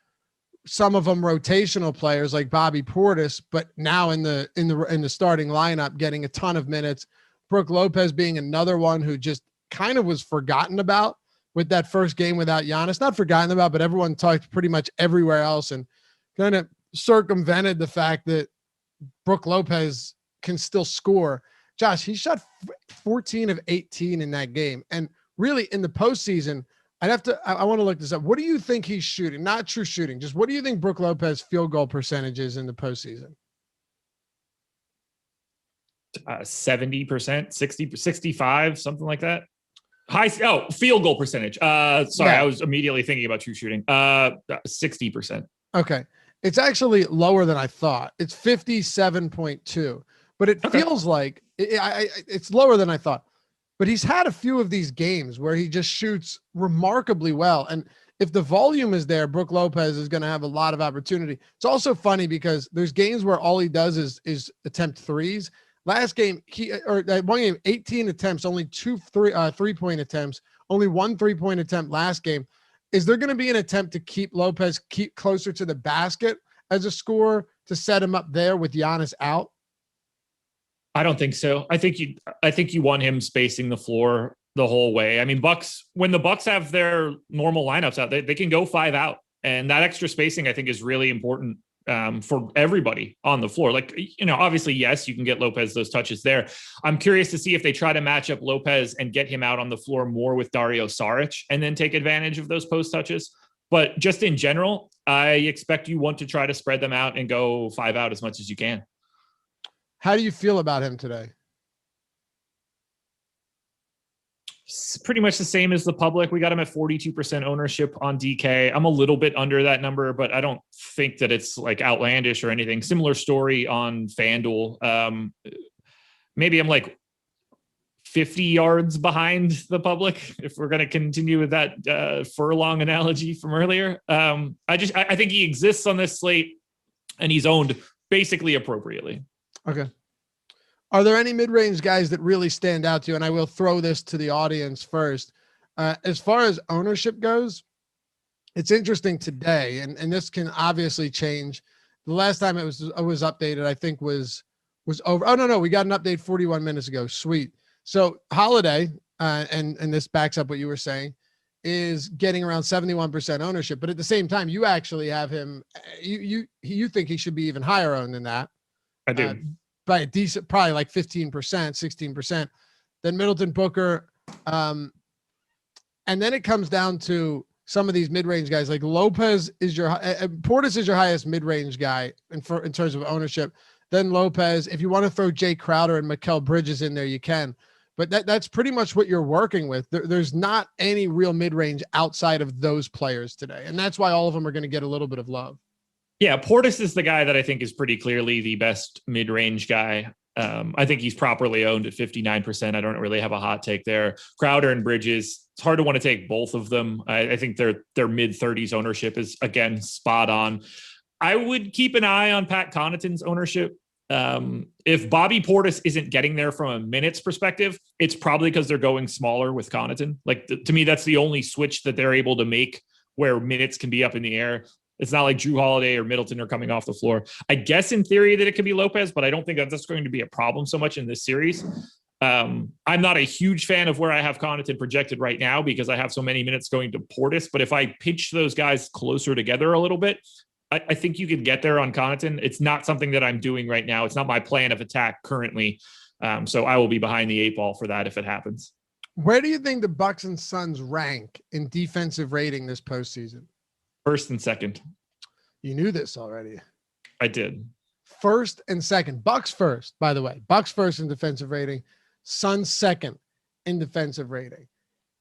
some of them rotational players like Bobby Portis, but now in the starting lineup, getting a ton of minutes. Brook Lopez being another one who just kind of was forgotten about with that first game without Giannis. Not forgotten about, but everyone talked pretty much everywhere else and kind of circumvented the fact that Brook Lopez can still score. Josh, he shot 14 of 18 in that game. And really in the postseason, I want to look this up. What do you think he's shooting? Not true shooting. Just what do you think Brook Lopez field goal percentage is in the postseason? 70%, 60, 65, something like that. Field goal percentage. I was immediately thinking about true shooting. 60%. Okay. It's actually lower than I thought. It's 57.2. But it feels like it's lower than I thought. But he's had a few of these games where he just shoots remarkably well. And if the volume is there, Brook Lopez is going to have a lot of opportunity. It's also funny because there's games where all he does is attempt threes. Last game, that one game, 18 attempts, only 2 3-point attempts, only 1 3-point attempt last game. Is there going to be an attempt to keep Lopez closer to the basket as a scorer to set him up there with Giannis out? I don't think so. I think you want him spacing the floor the whole way. I mean, when the Bucks have their normal lineups out, they can go 5 out, and that extra spacing I think is really important for everybody on the floor. Like, obviously, yes, you can get Lopez those touches there. I'm curious to see if they try to match up Lopez and get him out on the floor more with Dario Saric and then take advantage of those post touches. But just in general, I expect you want to try to spread them out and go 5 out as much as you can. How do you feel about him today? It's pretty much the same as the public. We got him at 42% ownership on DK. I'm a little bit under that number, but I don't think that it's like outlandish or anything. Similar story on FanDuel. Maybe I'm like 50 yards behind the public if we're going to continue with that furlong analogy from earlier. I think he exists on this slate and he's owned basically appropriately. Okay. Are there any mid-range guys that really stand out to you? And I will throw this to the audience first. As far as ownership goes, it's interesting today, and this can obviously change. The last time it was updated, I think was over. Oh, no, we got an update 41 minutes ago. Sweet. So Holiday, and this backs up what you were saying, is getting around 71% ownership. But at the same time, you actually have him. You think he should be even higher owned than that. I do. By a decent, probably like 15%, 16%. Then Middleton, Booker. And then it comes down to some of these mid-range guys. Like Lopez is Portis is your highest mid-range guy in terms of ownership. then Lopez. If you want to throw Jay Crowder and Mikal Bridges in there, you can. But that's pretty much what you're working with. There's not any real mid-range outside of those players today. And that's why all of them are going to get a little bit of love. Yeah, Portis is the guy that I think is pretty clearly the best mid-range guy. I think he's properly owned at 59%. I don't really have a hot take there. Crowder and Bridges, it's hard to want to take both of them. I think their mid-30s ownership is, again, spot on. I would keep an eye on Pat Connaughton's ownership. If Bobby Portis isn't getting there from a minutes perspective, it's probably because they're going smaller with Connaughton. Like, to me, that's the only switch that they're able to make where minutes can be up in the air. It's not like Drew Holiday or Middleton are coming off the floor. I guess in theory that it could be Lopez, but I don't think that's going to be a problem so much in this series. I'm not a huge fan of where I have Connaughton projected right now because I have so many minutes going to Portis. But if I pitch those guys closer together a little bit, I think you could get there on Connaughton. It's not something that I'm doing right now. It's not my plan of attack currently. So I will be behind the 8 ball for that if it happens. Where do you think the Bucks and Suns rank in defensive rating this postseason? First and second. You knew this already. I did. First and second. Bucks first, by the way. Bucks first in defensive rating. Suns second in defensive rating.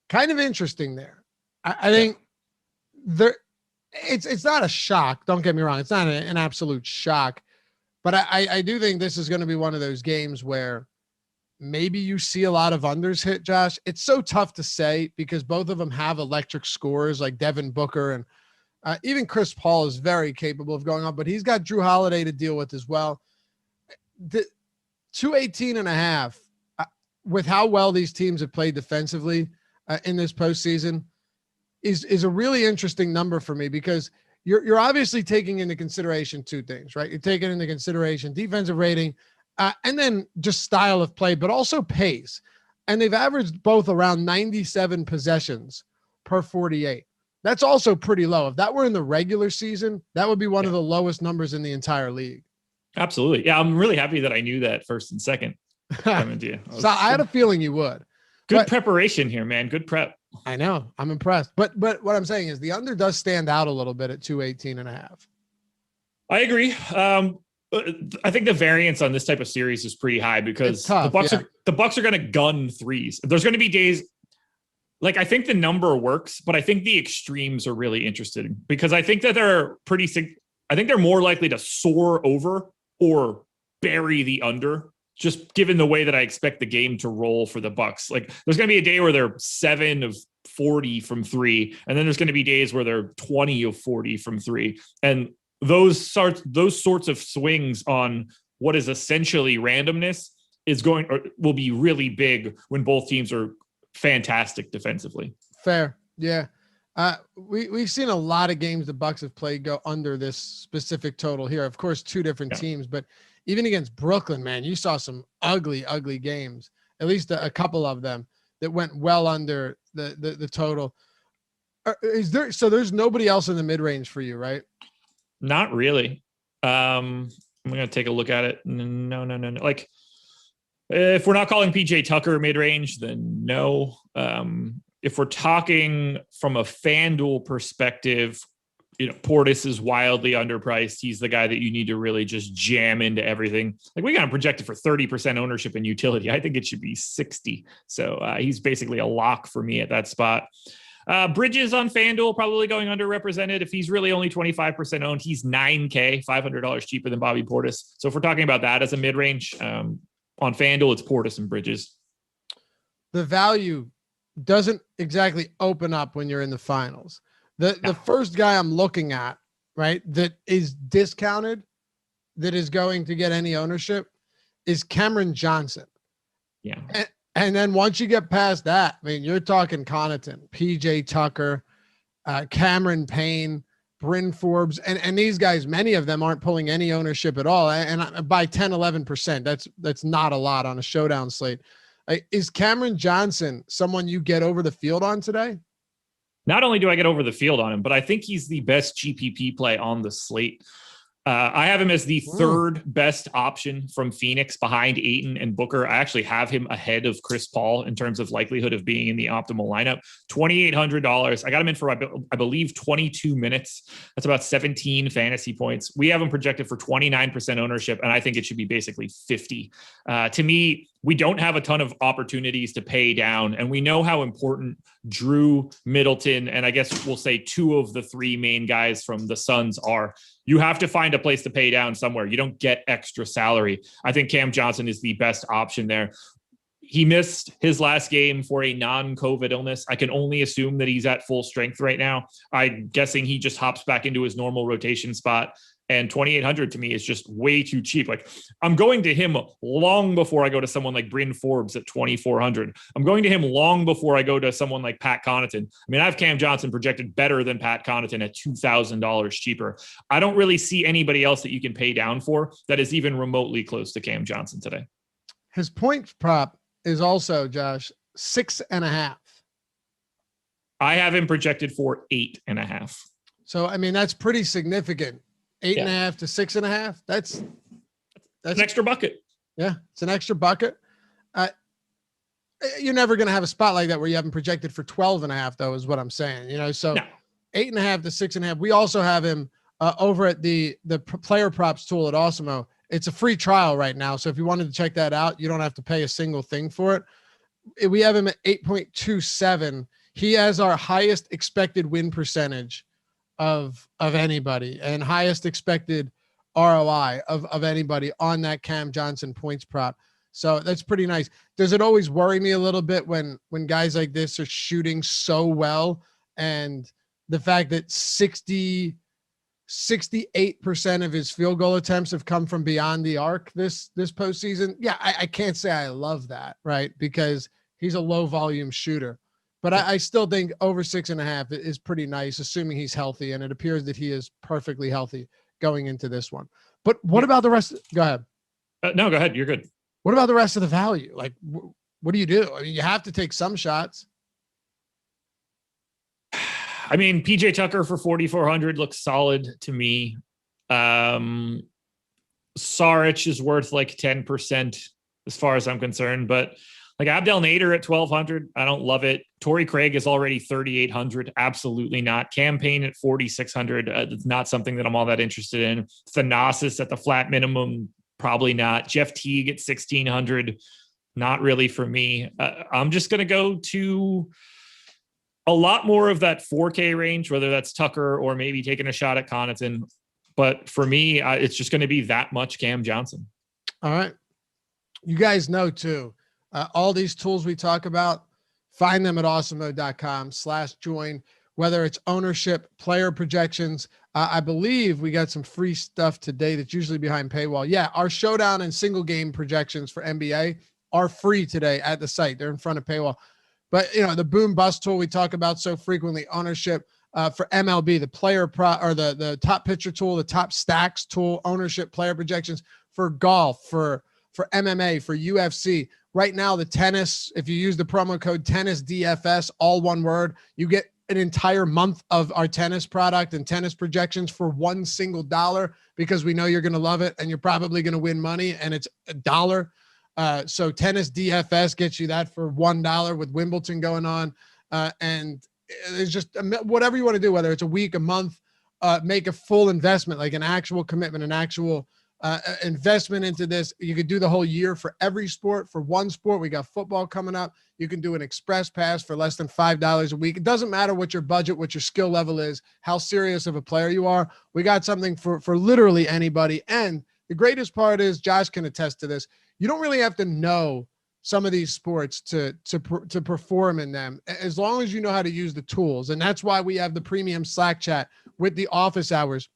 Kind of interesting there. I think it's not a shock. Don't get me wrong. It's not an absolute shock. But I do think this is going to be one of those games where maybe you see a lot of unders hit, Josh. It's so tough to say because both of them have electric scores like Devin Booker and even Chris Paul is very capable of going up, but he's got Drew Holiday to deal with as well. The 218.5 with how well these teams have played defensively in this postseason is a really interesting number for me because you're obviously taking into consideration two things, right? You're taking into consideration defensive rating and then just style of play, but also pace. And they've averaged both around 97 possessions per 48. That's also pretty low. If that were in the regular season, that would be one of the lowest numbers in the entire league. Absolutely. Yeah, I'm really happy that I knew that first and second. So I had a feeling you would. Good preparation here, man. Good prep. I know. I'm impressed. But what I'm saying is the under does stand out a little bit at 218.5. I agree. I think the variance on this type of series is pretty high because the Bucks are going to gun threes. There's going to be days like I think the number works, but I think the extremes are really interesting because I think that I think they're more likely to soar over or bury the under, just given the way that I expect the game to roll for the Bucks. Like there's going to be a day where they're 7 of 40 from 3, and then there's going to be days where they're 20 of 40 from 3. And those sorts of swings on what is essentially randomness will be really big when both teams are fantastic defensively. Fair. Yeah. We've seen a lot of games the Bucks have played go under this specific total here. Of course, two different teams, but even against Brooklyn, man, you saw some ugly games, at least a couple of them that went well under the total. So there's nobody else in the mid-range for you, right? Not really. I'm going to take a look at it. No. Like if we're not calling PJ Tucker mid-range, then no. If we're talking from a FanDuel perspective, Portis is wildly underpriced. He's the guy that you need to really just jam into everything. Like we got him projected for 30% ownership and utility. I think it should be 60. So he's basically a lock for me at that spot. Bridges on FanDuel probably going underrepresented. If he's really only 25% owned, he's $9K, $500 cheaper than Bobby Portis. So if we're talking about that as a mid-range, on FanDuel, it's Portis and Bridges. The value doesn't exactly open up when you're in the finals. The first guy I'm looking at, right, that is discounted, that is going to get any ownership is Cameron Johnson. Yeah. And then once you get past that, I mean, you're talking Connaughton, PJ Tucker, Cameron Payne, Bryn Forbes, and these guys, many of them aren't pulling any ownership at all. And by 10, 11%, that's not a lot on a showdown slate. Is Cameron Johnson someone you get over the field on today? Not only do I get over the field on him, but I think he's the best GPP play on the slate. I have him as the third best option from Phoenix behind Ayton and Booker. I actually have him ahead of Chris Paul in terms of likelihood of being in the optimal lineup. $2,800. I got him in for, I believe, 22 minutes. That's about 17 fantasy points. We have him projected for 29% ownership, and I think it should be basically 50. To me, we don't have a ton of opportunities to pay down, and we know how important Drew, Middleton, and I guess we'll say two of the three main guys from the Suns are. You have to find a place to pay down somewhere. You don't get extra salary. I think Cam Johnson is the best option there. He missed his last game for a non-COVID illness. I can only assume that he's at full strength right now. I'm guessing he just hops back into his normal rotation spot. And 2,800 to me is just way too cheap. Like, I'm going to him long before I go to someone like Bryn Forbes at 2,400. I'm going to him long before I go to someone like Pat Connaughton. I mean, I have Cam Johnson projected better than Pat Connaughton at $2,000 cheaper. I don't really see anybody else that you can pay down for that is even remotely close to Cam Johnson today. His point prop is also, Josh, 6.5. I have him projected for 8.5. So, I mean, that's pretty significant. 8.5 to 6.5. That's an extra bucket. Yeah, it's an extra bucket. You're never going to have a spot like that where you haven't projected for 12.5, though, is what I'm saying. You know, so no. 8.5 to 6.5. We also have him over at the player props tool at Awesemo. It's a free trial right now, so if you wanted to check that out, you don't have to pay a single thing for it. We have him at 8.27. He has our highest expected win percentage of anybody and highest expected ROI of anybody on that Cam Johnson points prop. So that's pretty nice. Does it always worry me a little bit when guys like this are shooting so well, and the fact that 68% of his field goal attempts have come from beyond the arc this postseason? Yeah, I can't say I love that, right? Because he's a low volume shooter. But I still think over 6.5 is pretty nice, assuming he's healthy, and it appears that he is perfectly healthy going into this one. But what about the rest? Go ahead. No, go ahead. You're good. What about the rest of the value? Like, what do you do? I mean, you have to take some shots. I mean, PJ Tucker for 4,400 looks solid to me. Saric is worth like 10% as far as I'm concerned, but like Abdel Nader at 1,200, I don't love it. Torrey Craig is already 3,800. Absolutely not. Campaign at 4,600. It's not something that I'm all that interested in. Thanasis at the flat minimum, probably not. Jeff Teague at 1,600, not really for me. I'm just going to go to a lot more of that 4K range, whether that's Tucker or maybe taking a shot at Connaughton. But for me, it's just going to be that much Cam Johnson. All right. You guys know too. All these tools we talk about, find them at awesemo.com/join, whether it's ownership, player projections. I believe we got some free stuff today that's usually behind paywall. Yeah, our showdown and single game projections for NBA are free today at the site. They're in front of paywall. But, you know, the boom bust tool we talk about so frequently, ownership for MLB, the player or the top pitcher tool, the top stacks tool, ownership, player projections for golf, for MMA, for UFC. Right now, the tennis, if you use the promo code tennis DFS, all one word, you get an entire month of our tennis product and tennis projections for $1 single, because we know you're going to love it and you're probably going to win money, and it's $1. So tennis DFS gets you that for $1 with Wimbledon going on. And it's just whatever you want to do, whether it's a week, a month, make a full investment, like an actual commitment, an actual investment into this. You could do the whole year for every sport. For one sport, we got football coming up. You can do an express pass for less than $5 a week. It doesn't matter what your budget, what your skill level is, how serious of a player you are. We got something for literally anybody. And the greatest part is, Josh can attest to this, you don't really have to know some of these sports to perform in them, as long as you know how to use the tools. And that's why we have the premium Slack chat with the office hours,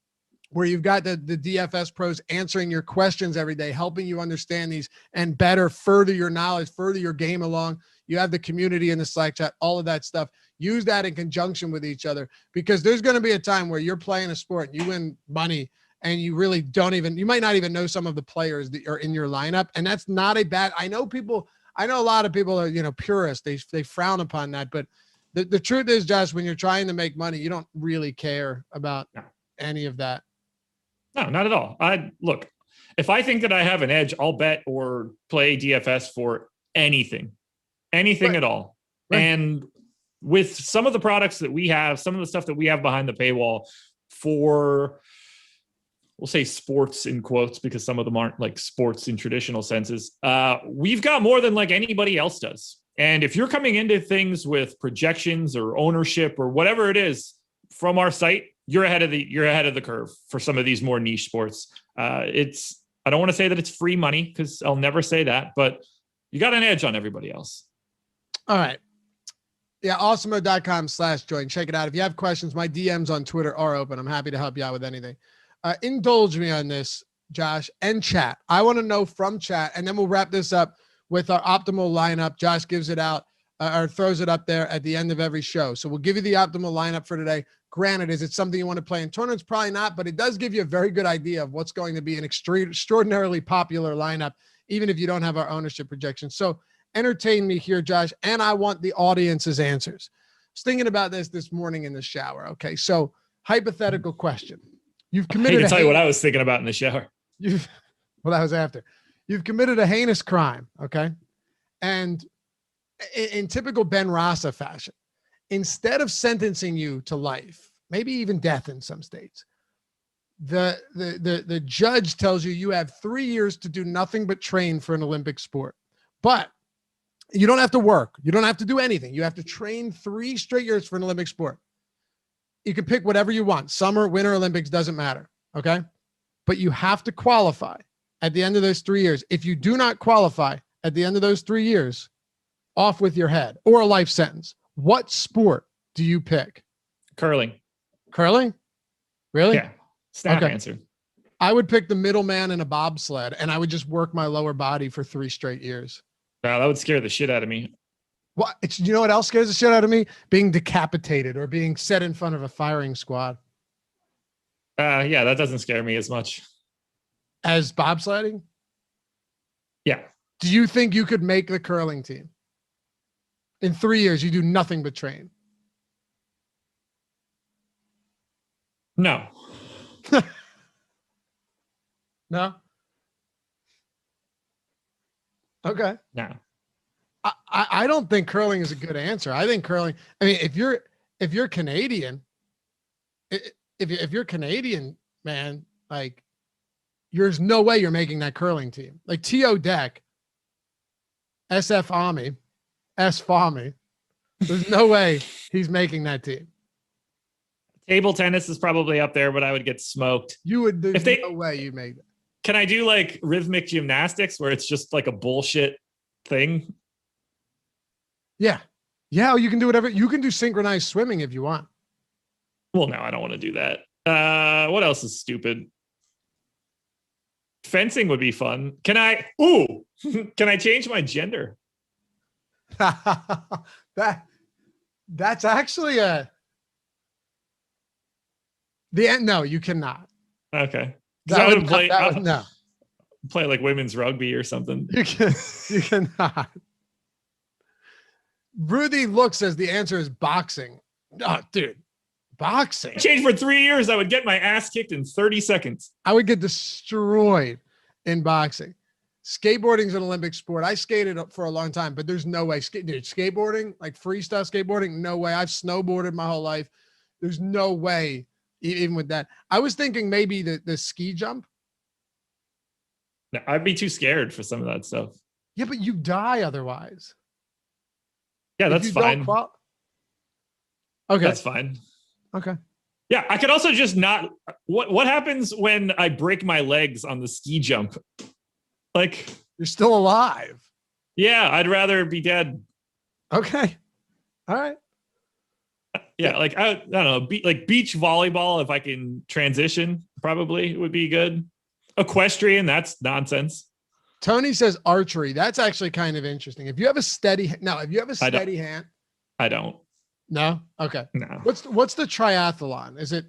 where you've got the DFS pros answering your questions every day, helping you understand these and better further your knowledge, further your game along. You have the community in the Slack chat, all of that stuff. Use that in conjunction with each other, because there's going to be a time where you're playing a sport and you win money and you really you might not even know some of the players that are in your lineup. And that's not a bad, I know a lot of people are, purists. They frown upon that. But the truth is, Josh, when you're trying to make money, you don't really care about any of that. No, not at all. Look, if I think that I have an edge, I'll bet or play DFS for anything right. At all. Right. And with some of the products that we have, some of the stuff that we have behind the paywall for, we'll say sports in quotes, because some of them aren't like sports in traditional senses. We've got more than like anybody else does. And if you're coming into things with projections or ownership or whatever it is from our site, you're ahead of the curve for some of these more niche sports. I don't want to say that it's free money, because I'll never say that, but you got an edge on everybody else. All right. Yeah. Awesemo.com/join. Check it out. If you have questions, my DMs on Twitter are open. I'm happy to help you out with anything. Indulge me on this, Josh, and chat. I want to know from chat, and then we'll wrap this up with our optimal lineup. Josh gives it out or throws it up there at the end of every show. So we'll give you the optimal lineup for today. Granted, is it something you want to play in tournaments? Probably not, but it does give you a very good idea of what's going to be an extraordinarily popular lineup, even if you don't have our ownership projections. So entertain me here, Josh, and I want the audience's answers. I was thinking about this morning in the shower. Okay, so hypothetical question. You've committed. I can tell you what I was thinking about in the shower. Well, that was after. You've committed a heinous crime, okay? And in typical Ben Rasa fashion, instead of sentencing you to life, maybe even death in some states, the judge tells you have 3 years to do nothing but train for an Olympic sport. But you don't have to work. You don't have to do anything. You have to train 3 straight years for an Olympic sport. You can pick whatever you want. Summer, winter, Olympics, doesn't matter. Okay. But you have to qualify at the end of those 3 years. If you do not qualify at the end of those 3 years, off with your head or a life sentence. What sport do you pick? Curling. Curling? Really? Yeah. Snap answer. I would pick the middleman in a bobsled, and I would just work my lower body for 3 straight years. Wow, that would scare the shit out of me. What? You know what else scares the shit out of me? Being decapitated or being set in front of a firing squad. Yeah, that doesn't scare me as much. As bobsledding? Yeah. Do you think you could make the curling team? In 3 years, you do nothing but train. No. No? Okay. No. I don't think curling is a good answer. I think curling, I mean, if you're Canadian, if you're Canadian, man, like there's no way you're making that curling team. Like T.O. Deck, SF Army, S Fami. There's no way he's making that team. Table tennis is probably up there, but I would get smoked. You would. There's no way you make that. Can I do like rhythmic gymnastics where it's just like a bullshit thing? Yeah. Yeah. You can do whatever. You can do synchronized swimming if you want. Well, no, I don't want to do that. What else is stupid? Fencing would be fun. Can I change my gender? That's actually no, you cannot. Okay. No. Play like women's rugby or something. You cannot. Rudy Look says the answer is boxing. Oh, dude. Boxing. Change for 3 years, I would get my ass kicked in 30 seconds. I would get destroyed in boxing. Skateboarding's an Olympic sport. I skated for a long time, but there's no way. Dude, skateboarding, like freestyle skateboarding, no way. I've snowboarded my whole life. There's no way, even with that. I was thinking maybe the ski jump. No, I'd be too scared for some of that stuff. Yeah, but you die otherwise. Yeah, that's fine. Okay. That's fine. Okay. Yeah, I could also just not. What happens when I break my legs on the ski jump? Like, you're still alive. Yeah, I'd rather be dead. Okay. All right. Yeah, like I don't know, like beach volleyball. If I can transition, probably would be good. Equestrian, that's nonsense. Tony says archery. That's actually kind of interesting. If you have a steady hand. I don't. No? Okay. No. What's the triathlon? Is it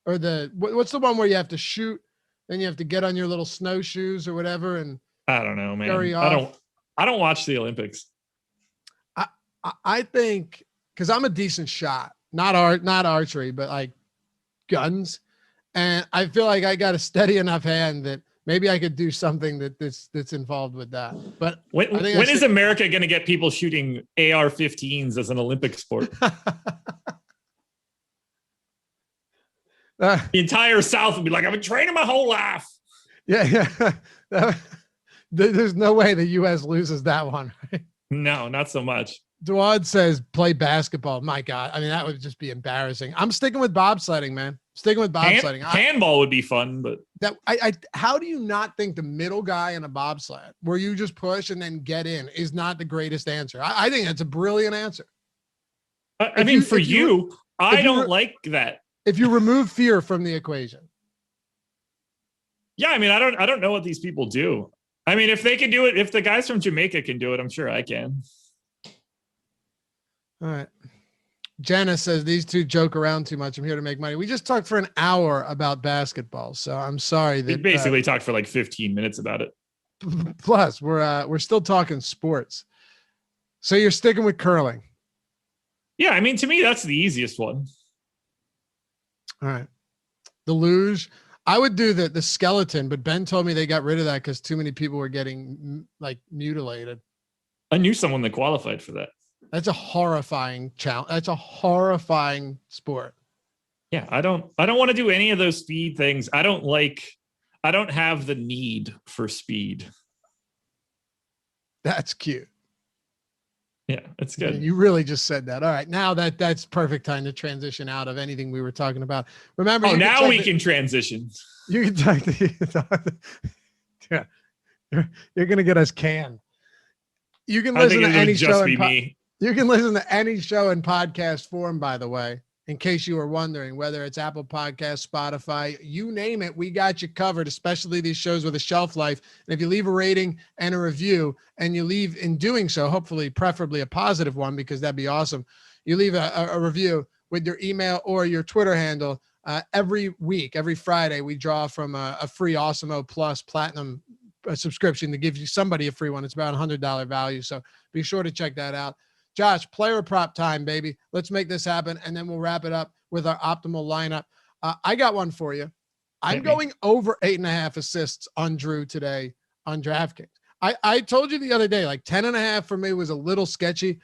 or what's the one where you have to shoot, then you have to get on your little snowshoes or whatever and I don't know, man. I don't watch the Olympics. I think because I'm a decent shot, not archery, but like guns. And I feel like I got a steady enough hand that maybe I could do something that's involved with that. But when is America going to get people shooting AR-15s as an Olympic sport? The entire South would be like, I've been training my whole life. Yeah. There's no way the U.S. loses that one. Right? No, not so much. Duad says play basketball. My God. I mean, that would just be embarrassing. I'm sticking with bobsledding, man. Sticking with bobsledding. Handball would be fun, but how do you not think the middle guy in a bobsled where you just push and then get in is not the greatest answer? I think that's a brilliant answer. I mean, for you, I don't like that. If you remove fear from the equation. Yeah, I mean, I don't know what these people do. I mean, if they can do it, if the guys from Jamaica can do it, I'm sure I can. All right. Jenna says these two joke around too much. I'm here to make money. We just talked for an hour about basketball, so I'm sorry that we basically talked for like 15 minutes about it. Plus, we're still talking sports. So you're sticking with curling. Yeah, I mean, to me, that's the easiest one. All right. The luge. I would do the skeleton, but Ben told me they got rid of that because too many people were getting like mutilated. I knew someone that qualified for that. That's a horrifying challenge. That's a horrifying sport. Yeah, I don't want to do any of those speed things. I don't have the need for speed. That's cute. Yeah, it's good. You really just said that. All right. Now that's perfect time to transition out of anything we were talking about. Remember, now we can transition. You can talk yeah. You're going to get us canned. You can listen to any show. You can listen to any show in podcast form, by the way, in case you were wondering, whether it's Apple Podcasts, Spotify, you name it, we got you covered, especially these shows with a shelf life. And if you leave a rating and a review, and you leave in doing so, hopefully, preferably a positive one, because that'd be awesome. You leave a review with your email or your Twitter handle. Every week, every Friday, we draw from a free Awesemo Plus Platinum subscription to give you somebody a free one. It's about $100 value. So be sure to check that out. Josh, player prop time, baby. Let's make this happen, and then we'll wrap it up with our optimal lineup. I got one for you. I'm going over 8.5 assists on Drew today on DraftKings. I told you the other day, like 10.5 for me was a little sketchy.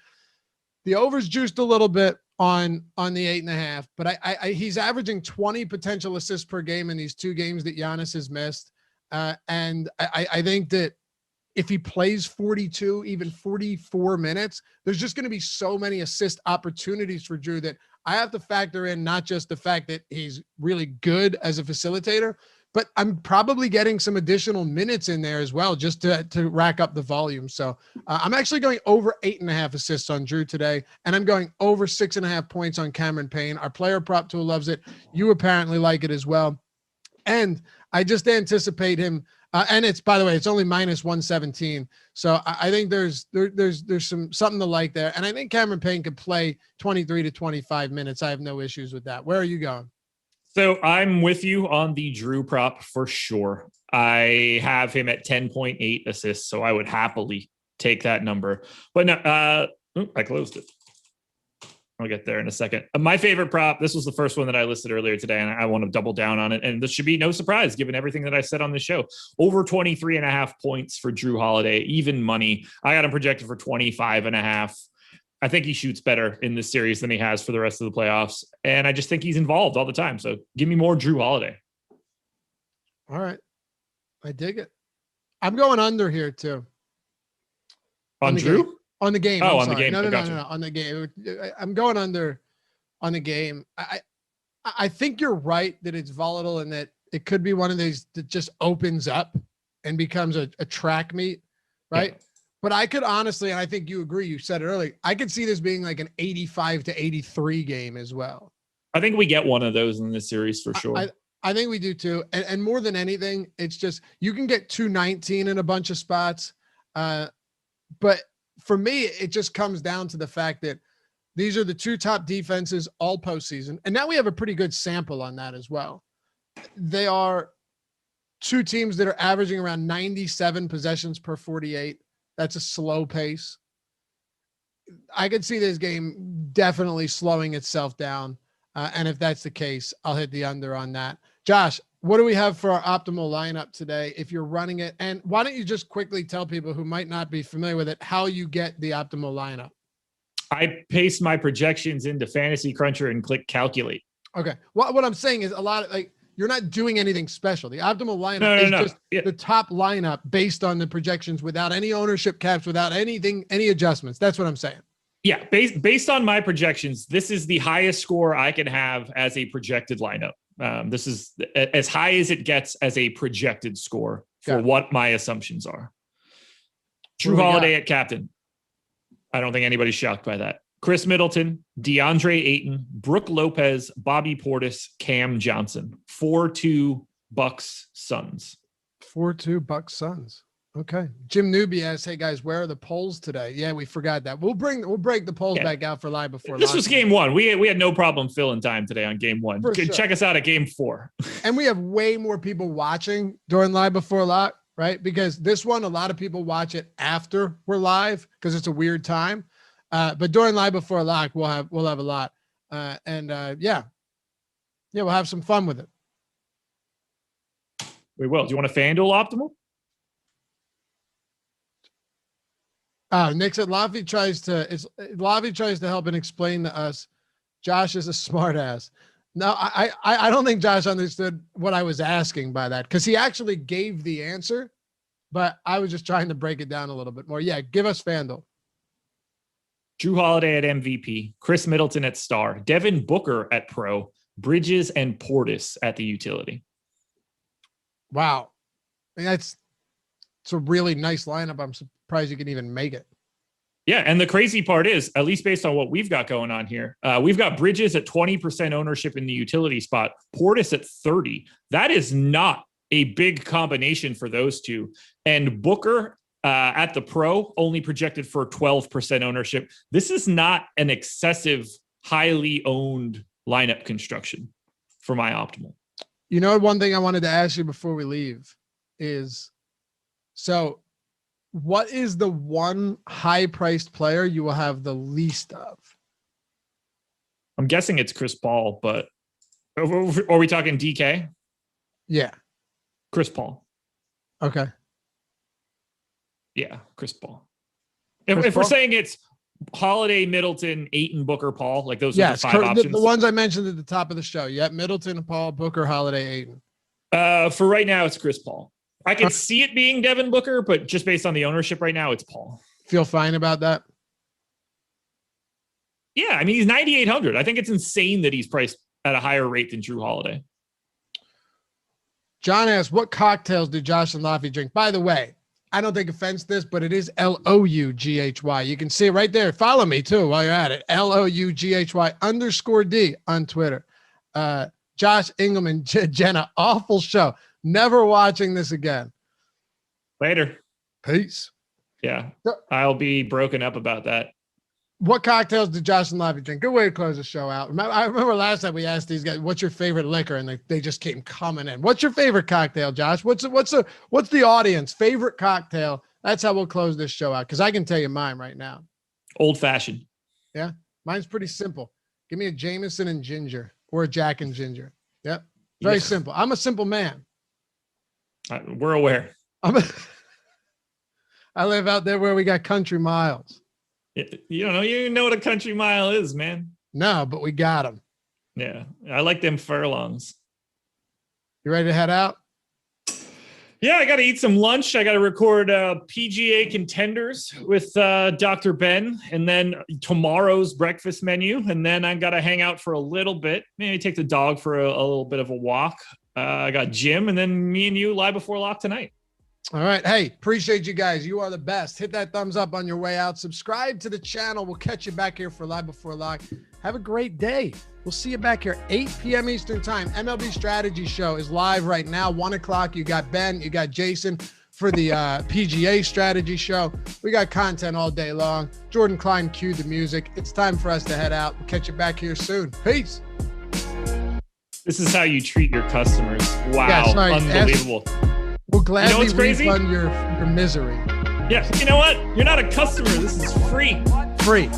The over's juiced a little bit on the 8.5, but he's averaging 20 potential assists per game in these 2 games that Giannis has missed. And I think that if he plays 42, even 44 minutes, there's just going to be so many assist opportunities for Drew that I have to factor in not just the fact that he's really good as a facilitator, but I'm probably getting some additional minutes in there as well, just to rack up the volume. So I'm actually going over 8.5 assists on Drew today, and I'm going over 6.5 points on Cameron Payne. Our player prop tool loves it. You apparently like it as well. And I just anticipate him. And it's, by the way, it's only minus 117. So I think there's something to like there. And I think Cameron Payne could play 23 to 25 minutes. I have no issues with that. Where are you going? So I'm with you on the Drew prop for sure. I have him at 10.8 assists, so I would happily take that number. But no, I closed it. I'll get there in a second. My favorite prop, this was the first one that I listed earlier today, and I want to double down on it. And this should be no surprise, given everything that I said on the show. Over 23.5 points for Drew Holiday, even money. I got him projected for 25.5. I think he shoots better in this series than he has for the rest of the playoffs. And I just think he's involved all the time. So give me more Drew Holiday. All right. I dig it. I'm going under here too. On Drew? Game. On the game. Oh, on the game. No. On the game. I'm going under on the game. I think you're right that it's volatile and that it could be one of these that just opens up and becomes a track meet, right? Yeah. But I could honestly, and I think you agree, you said it earlier, I could see this being like an 85 to 83 game as well. I think we get one of those in this series for sure. I think we do too. And more than anything, it's just, you can get 219 in a bunch of spots. But for me, it just comes down to the fact that these are the 2 top defenses all postseason. And now we have a pretty good sample on that as well. They are 2 teams that are averaging around 97 possessions per 48. That's a slow pace. I could see this game definitely slowing itself down. And if that's the case, I'll hit the under on that. Josh, what do we have for our optimal lineup today if you're running it? And why don't you just quickly tell people who might not be familiar with it how you get the optimal lineup? I paste my projections into Fantasy Cruncher and click calculate. Okay. What I'm saying is a lot of you're not doing anything special. The optimal lineup is just the top lineup based on the projections without any ownership caps, without any adjustments. That's what I'm saying. Yeah. Based on my projections, this is the highest score I can have as a projected lineup. This is as high as it gets as a projected score for what my assumptions are. Drew Holiday at captain. I don't think anybody's shocked by that. Chris Middleton, DeAndre Ayton, Brooke Lopez, Bobby Portis, Cam Johnson. 4-2 Bucks Suns. 4-2 Bucks Suns. Okay. Jim Newby asks, hey guys, where are the polls today? Yeah, we forgot that. We'll break the polls back out for live before. This was game one. We had no problem filling time today on game one. Check us out at game 4. And we have way more people watching during live before lock, right? Because this one, a lot of people watch it after we're live because it's a weird time. But during live before lock, we'll have a lot. We'll have some fun with it. We will. Do you want a FanDuel optimal? Nick said Lavi tries to help and explain to us. Josh is a smart ass. No, I don't think Josh understood what I was asking by that because he actually gave the answer, but I was just trying to break it down a little bit more. Yeah, give us FanDuel. Drew Holiday at MVP, Chris Middleton at star, Devin Booker at pro, Bridges and Portis at the utility. Wow. I mean, it's a really nice lineup. I'm surprised you can even make it. Yeah. And the crazy part is, at least based on what we've got going on here, we've got Bridges at 20% ownership in the utility spot, Portis at 30. That is not a big combination for those two. And Booker at the pro only projected for 12% ownership. This is not an excessive, highly owned lineup construction for my optimal. You know, one thing I wanted to ask you before we leave is, so what is the one high-priced player you will have the least of? I'm guessing it's Chris Paul, but are we talking DK? Yeah. Chris Paul. Okay. Yeah, Chris Paul. If we're saying it's Holiday, Middleton, Ayton, Booker, Paul, like those are the 5 options. The ones I mentioned at the top of the show. Yeah, Middleton, Paul, Booker, Holiday, Ayton. For right now, it's Chris Paul. I can see it being Devin Booker, but just based on the ownership right now, it's Paul. Feel fine about that? Yeah, I mean, he's 9,800. I think it's insane that he's priced at a higher rate than Drew Holiday. John asks, what cocktails do Josh and Laffy drink? By the way, I don't take offense to this, but it is LOUGHY. You can see it right there. Follow me too while you're at it. LOUGHY_D on Twitter. Josh, Engleman, Jenna, awful show. Never watching this again. Later. Peace. Yeah, I'll be broken up about that. What cocktails did Josh and Lavi drink? Good way to close the show out. I remember last time we asked these guys, what's your favorite liquor? And they just came coming in. What's your favorite cocktail, Josh? What's the audience favorite cocktail? That's how we'll close this show out. Cause I can tell you mine right now. Old fashioned. Yeah. Mine's pretty simple. Give me a Jameson and ginger or a Jack and ginger. Yep. Very simple. I'm a simple man. We're aware. I live out there where we got country miles. You know what a country mile is, man. No, but we got them. Yeah. I like them furlongs. You ready to head out? Yeah, I got to eat some lunch. I got to record PGA Contenders with Dr. Ben, and then tomorrow's breakfast menu. And then I got to hang out for a little bit, maybe take the dog for a little bit of a walk. I got Jim, and then me and you live before lock tonight. All right. Hey, appreciate you guys. You are the best. Hit that thumbs up on your way out. Subscribe to the channel. We'll catch you back here for Live Before Lock. Have a great day. We'll see you back here 8 p.m. Eastern time. MLB Strategy Show is live right now. 1 o'clock. You got Ben. You got Jason for the PGA Strategy Show. We got content all day long. Jordan Klein cued the music. It's time for us to head out. We'll catch you back here soon. Peace. This is how you treat your customers. Wow. Yeah, sorry, unbelievable. We'll gladly refund your misery. Yeah, you know what? You're not a customer. This is free. Free.